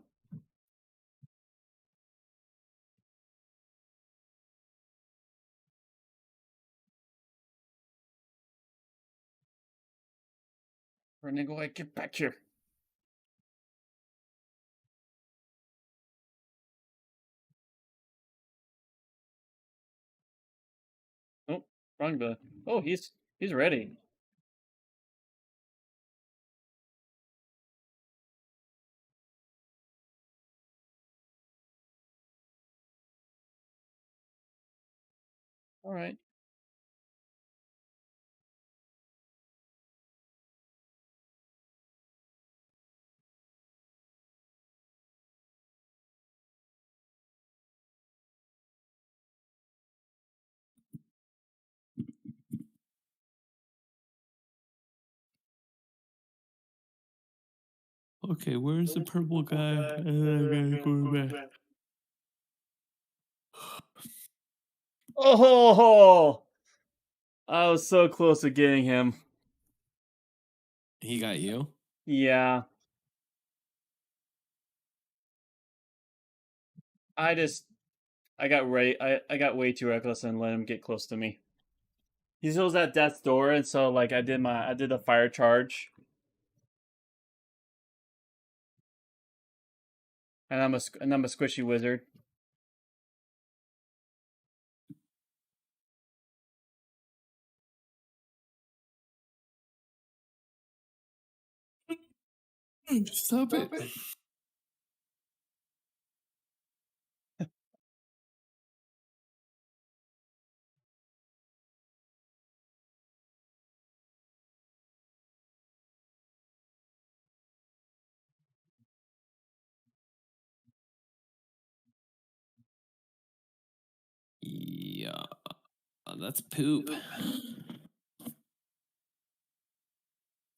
Renegade, like, get back here. Oh, wrong button. Oh, he's ready. All right. Okay, where's the purple guy? And I gotta go back. Oh, I was so close to getting him. He got you? Yeah. I got I got way too reckless and let him get close to me. He was at death's door, and so like I did the fire charge, and I'm a squishy wizard. Stop it. Yeah, that's poop.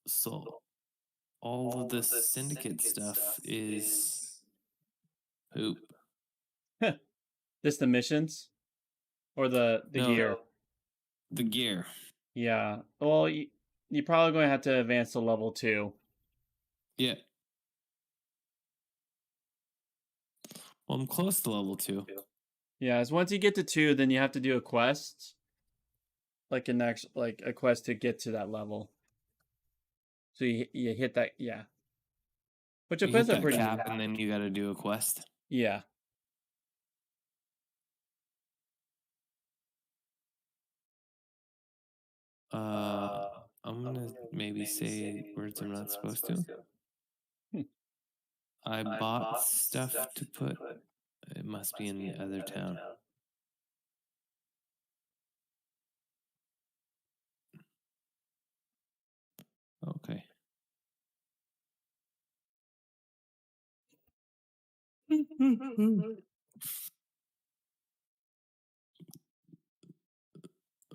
So, all of this syndicate stuff is poop. This the missions, or the No. gear. The gear. Yeah. Well, you're probably going to have to advance to level 2. Yeah. Well, I'm close to level 2. Yeah, as once you get to 2, then you have to do a quest, like a quest to get to that level. So you hit that, yeah. Which a You quest hit are that pretty. cap, and then you got to do a quest. Yeah. I'm gonna maybe say words I'm not supposed to. Hmm. I bought stuff to put. It must be in the other town. Okay.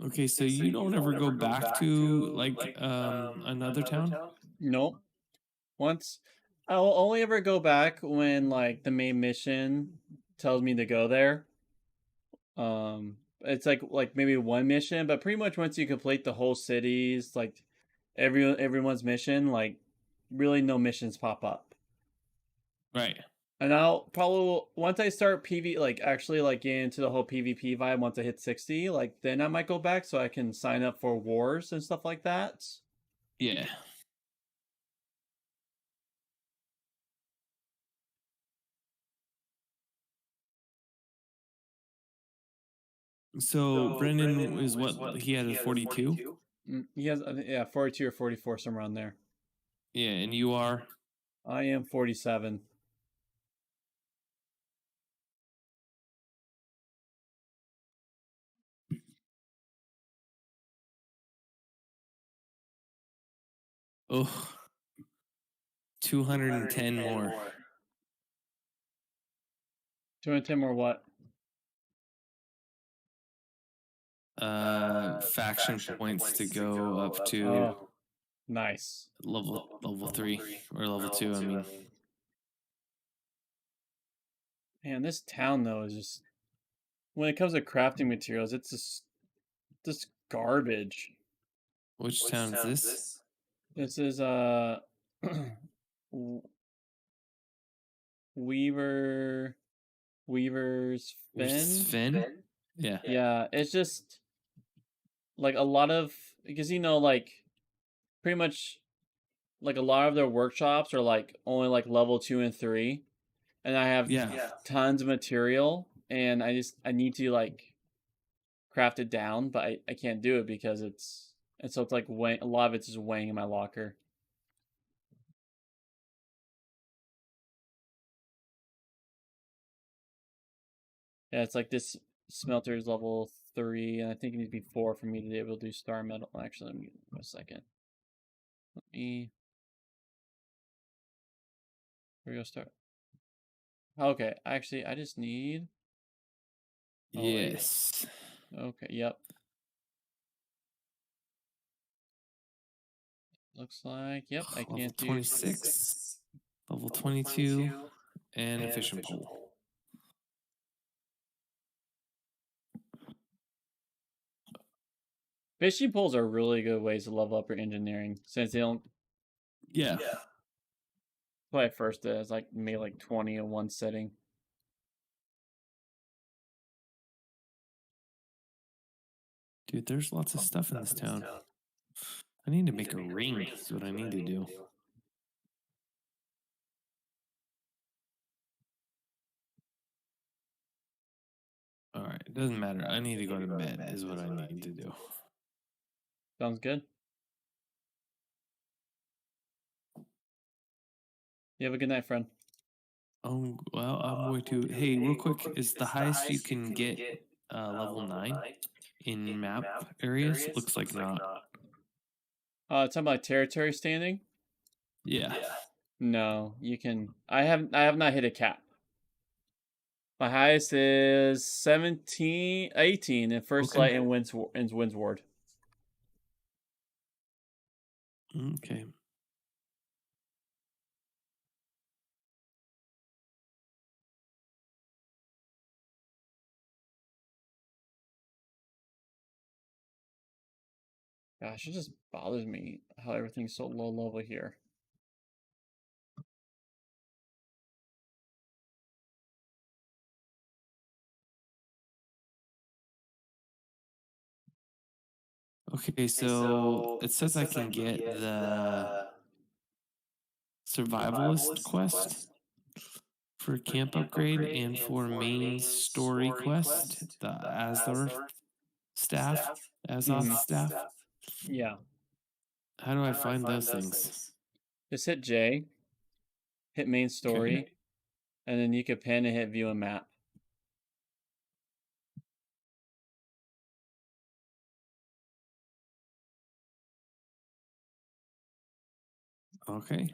Okay, so you don't ever go back to like another town? Nope. Once I'll only ever go back when like the main mission tells me to go there. It's like maybe one mission, but pretty much once you complete the whole cities, like everyone's mission, like really no missions pop up. Right. And I'll probably once I start PV like actually like get into the whole PvP vibe once I hit 60, like then I might go back so I can sign up for wars and stuff like that. Yeah. So Brendan is what he had a 42? He has yeah, 42 or 44 somewhere around there. Yeah, and you are? I am 47. Oh, 210 more. 210 more what? Faction points to go up to Oh, nice. level 3 or level 2, I mean. Man, this town though is just when it comes to crafting materials, it's just garbage. Which town is this? This is W- Weaver's Fen. Yeah. Yeah, it's just like a lot of because like pretty much like a lot of their workshops are like only like level 2 and 3, and I have tons of material, and I need to like craft it down, but I can't do it because it's like weighing, a lot of it's just weighing in my locker. Yeah, it's like this smelter is level 3, and I think it needs to be 4 for me to be able to do star metal. Actually, let me a second. Let me. Where we go start? Okay, actually, I just need. Oh, Yes. okay, yep. Looks like, yep, I Level can't do. 26, level 22, and a fishing pole. Fishing poles are really good ways to level up your engineering since they don't. Yeah. What I first did is like made like 20 in one sitting. Dude, there's lots of stuff in this town. I need to make a ring, is what I need to do. Alright, it doesn't matter. I need to go to bed, is what I need to do. Sounds good. You have a good night, friend. Oh, well, I'm going to. Hey, real quick, is the highest you can get level 9 in map areas? Looks like not. Talking about territory standing? Yeah. No, you can. I have not hit a cap. My highest is 17, 18 in First Light and Winds Ward. Okay. Gosh, it just bothers me how everything's so low level here. Okay, so it says I can get the survivalist quest for camp upgrade and for main story quest, the Azoth staff. Yeah. How do I find those things? Just hit J, hit main story, Okay. and then you could pen and hit view and map. Okay.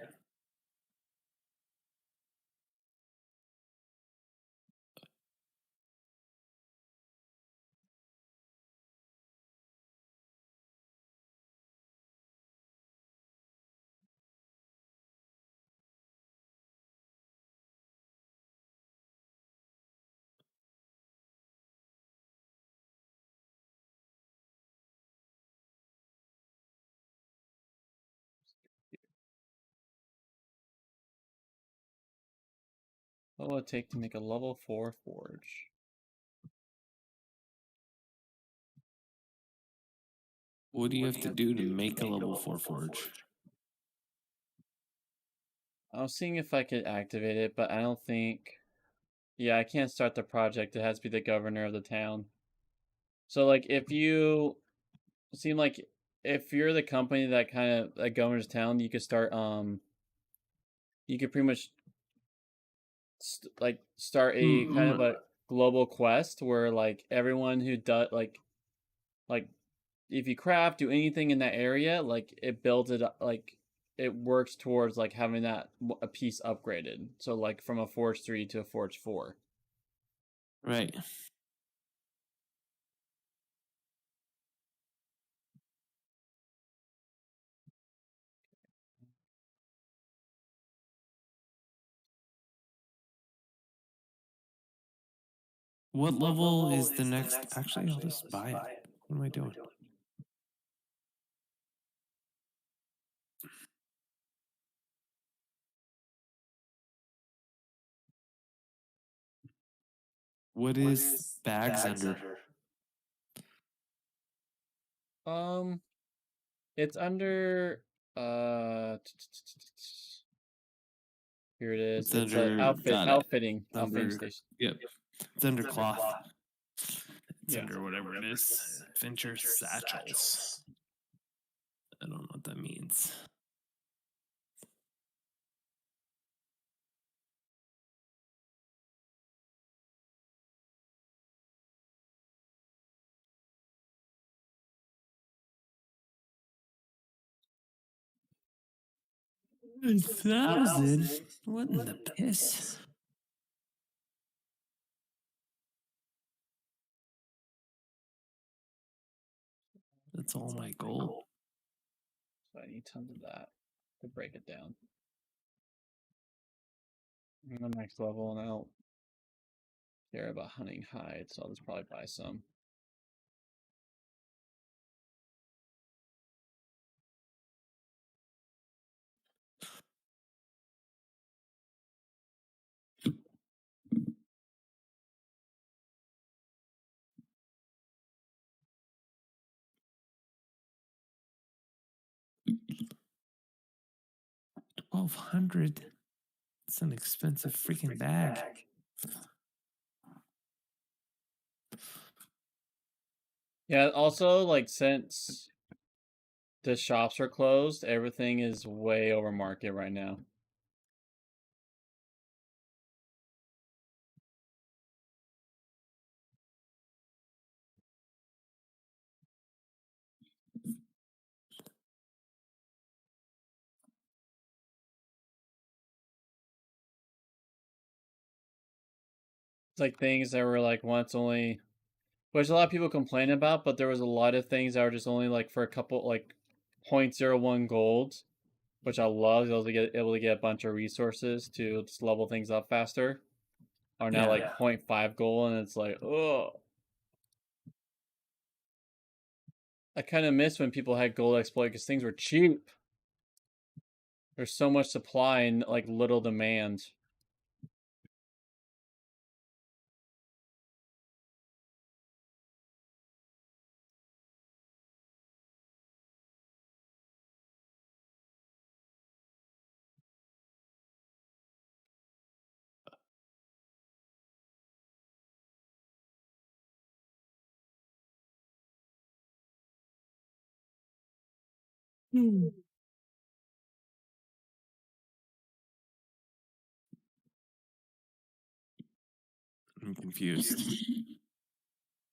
What will it take to make a level 4 forge? What do you have to do to make a level 4 forge? I was seeing if I could activate it, but I don't think... Yeah, I can't start the project. It has to be the governor of the town. So, like, if you... Seem like if you're the company that kind of that governs town, you could start, you could pretty much start a kind of a global quest where like everyone who does like if you craft do anything in that area, like it builds it up, like it works towards like having that a piece upgraded. So like from a Forge 3 to a Forge 4. Right. What level is the next? Actually, I'll just buy it. What am I doing? What is bags under? It's under here it is. It's It's under outfitting under station. Yep. It's under cloth. It's Yeah. under whatever it is. Venture satchels. I don't know what that means. $1,000? What in the piss? That's all my gold. So I need tons of that to break it down. I'm the next level, and I don't care about hunting hides, so I'll just probably buy some. $1,200. It's an expensive freaking bag. Yeah, also, like, since the shops are closed, everything is way over market right now. It's like things that were like once only, which a lot of people complain about, but there was a lot of things that were just only like for a couple, like 0.01 gold, which I love. Able to get a bunch of resources to just level things up faster. Are now like 0.5 gold, and it's like, oh. I kind of miss when people had gold exploit because things were cheap. There's so much supply and like little demand. I'm confused,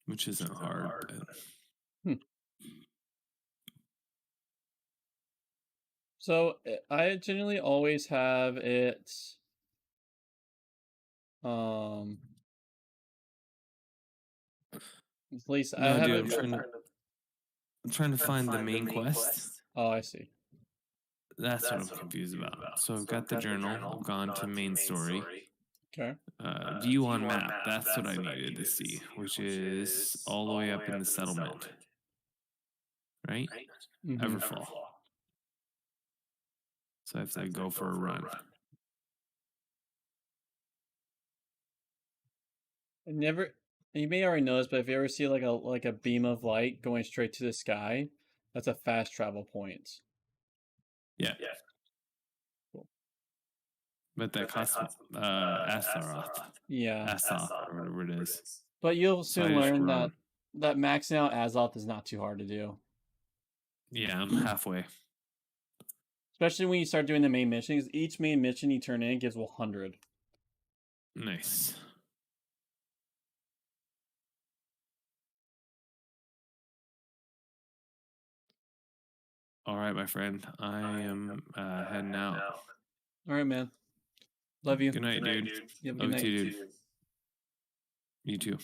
which isn't hard. But... So I generally always have it. At least I No, have dude, it. I'm trying to find the main quest. Oh, I see. That's what I'm confused about. So I've got the journal, I've gone to main story. Okay. View on map, that's what I needed to see, which is all the way up in the settlement. Right? Mhm. Everfall. So I have to go for a run. You may already know this, but if you ever see like a beam of light going straight to the sky, that's a fast travel point. Yeah. Cool. But that costs Astaroth. Yeah. Astoth, or whatever it is. But you'll So I soon just learn run. that maxing out Azoth is not too hard to do. Yeah, I'm halfway. Especially when you start doing the main missions. Each main mission you turn in gives 100. Nice. All right, my friend. I am heading out. All right, man. Love you. Good night, dude. You have a Love good night. you, dude. You too.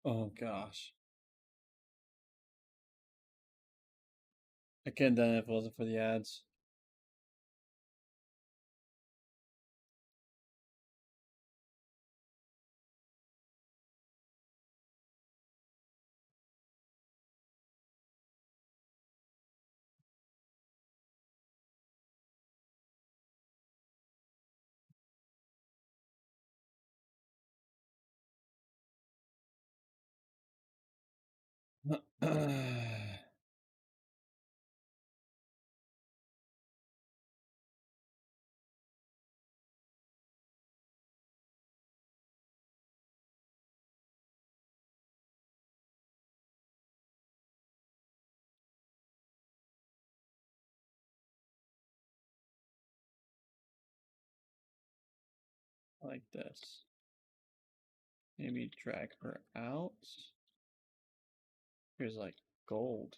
Oh gosh. I couldn't done it if it wasn't for the ads. Like this. Maybe drag her out. Here's like gold.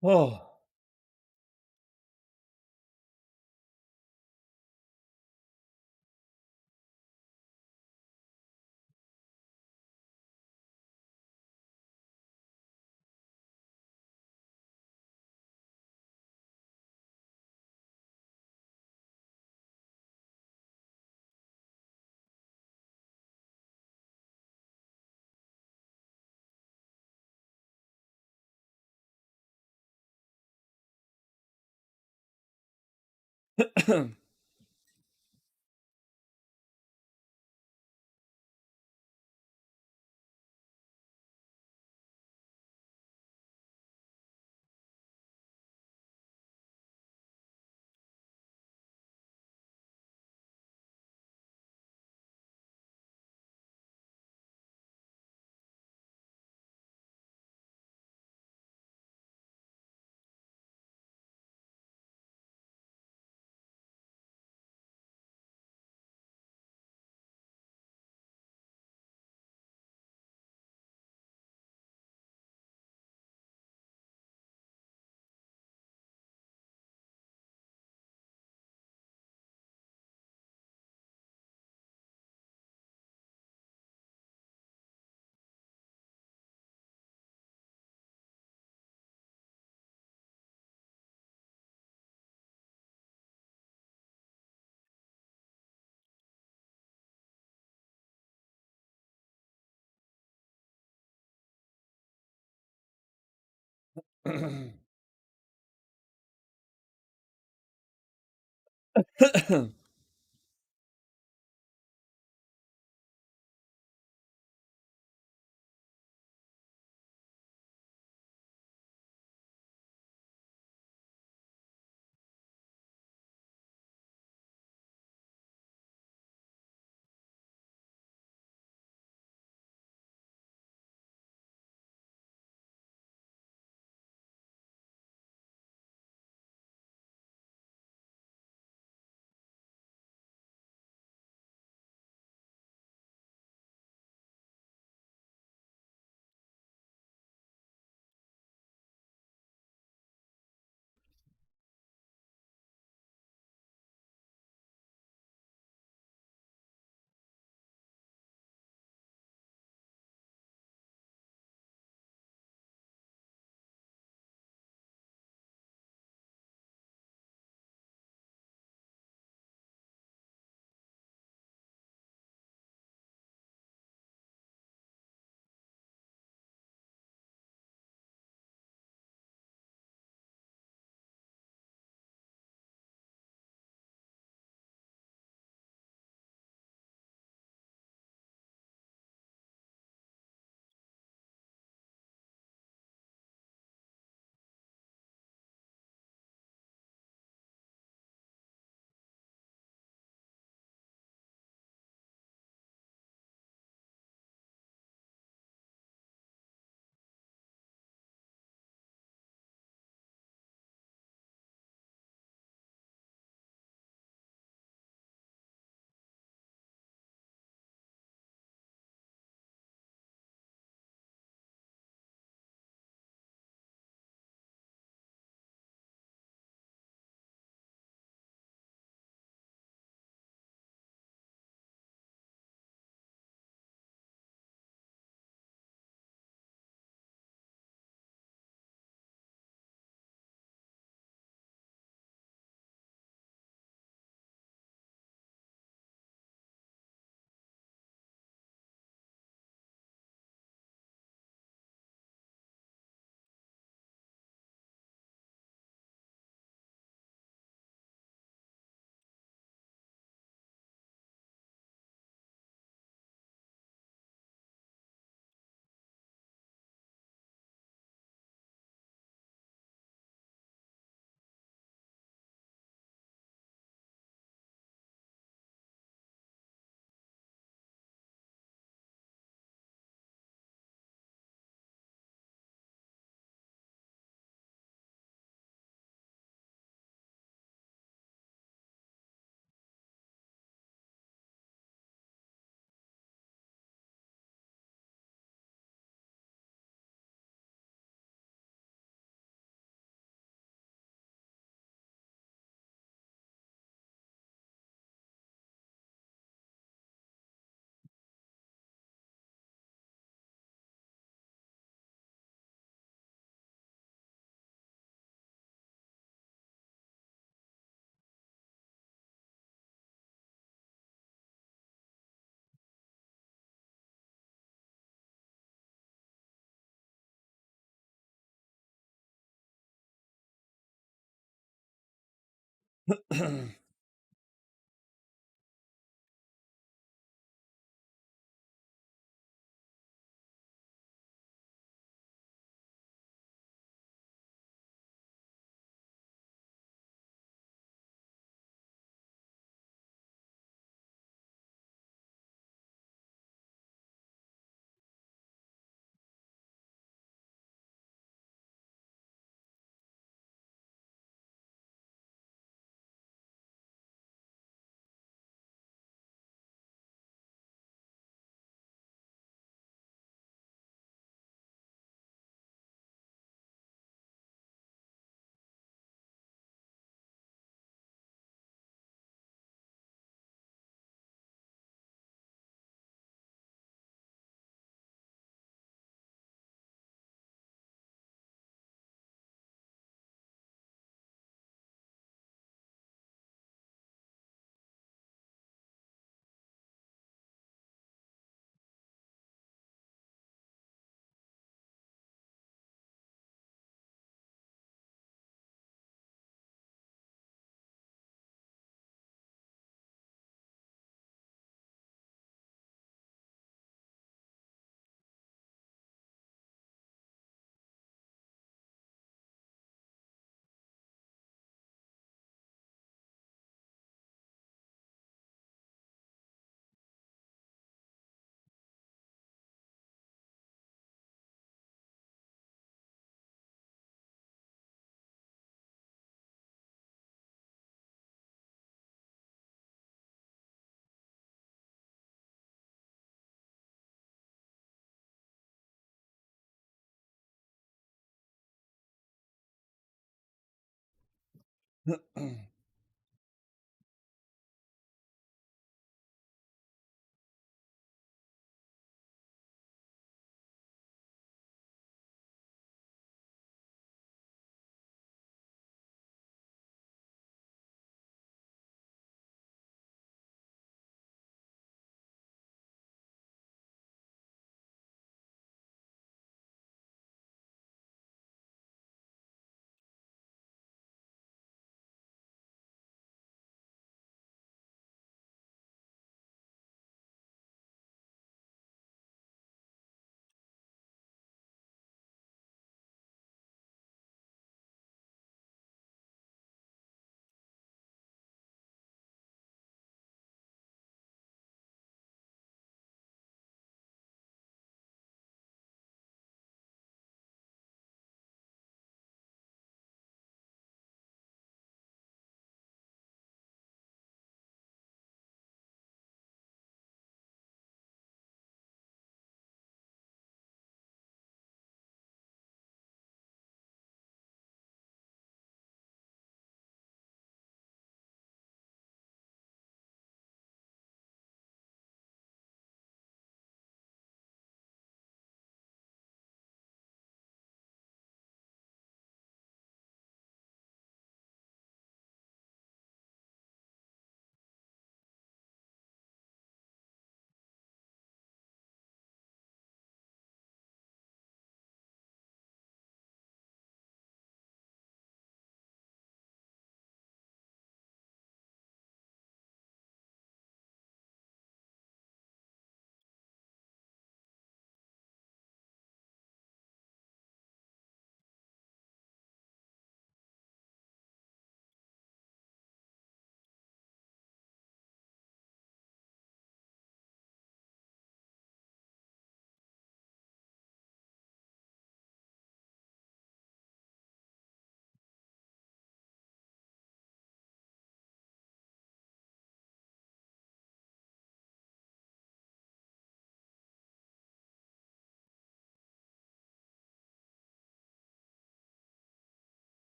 Whoa.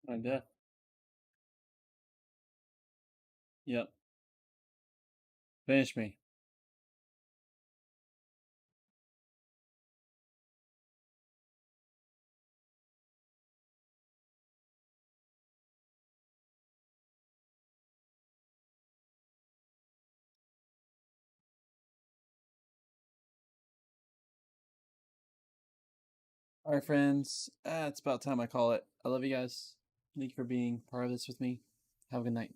Kinda. Yep. Finish me. All right, friends. It's about time I call it. I love you guys. Thank you for being part of this with me. Have a good night.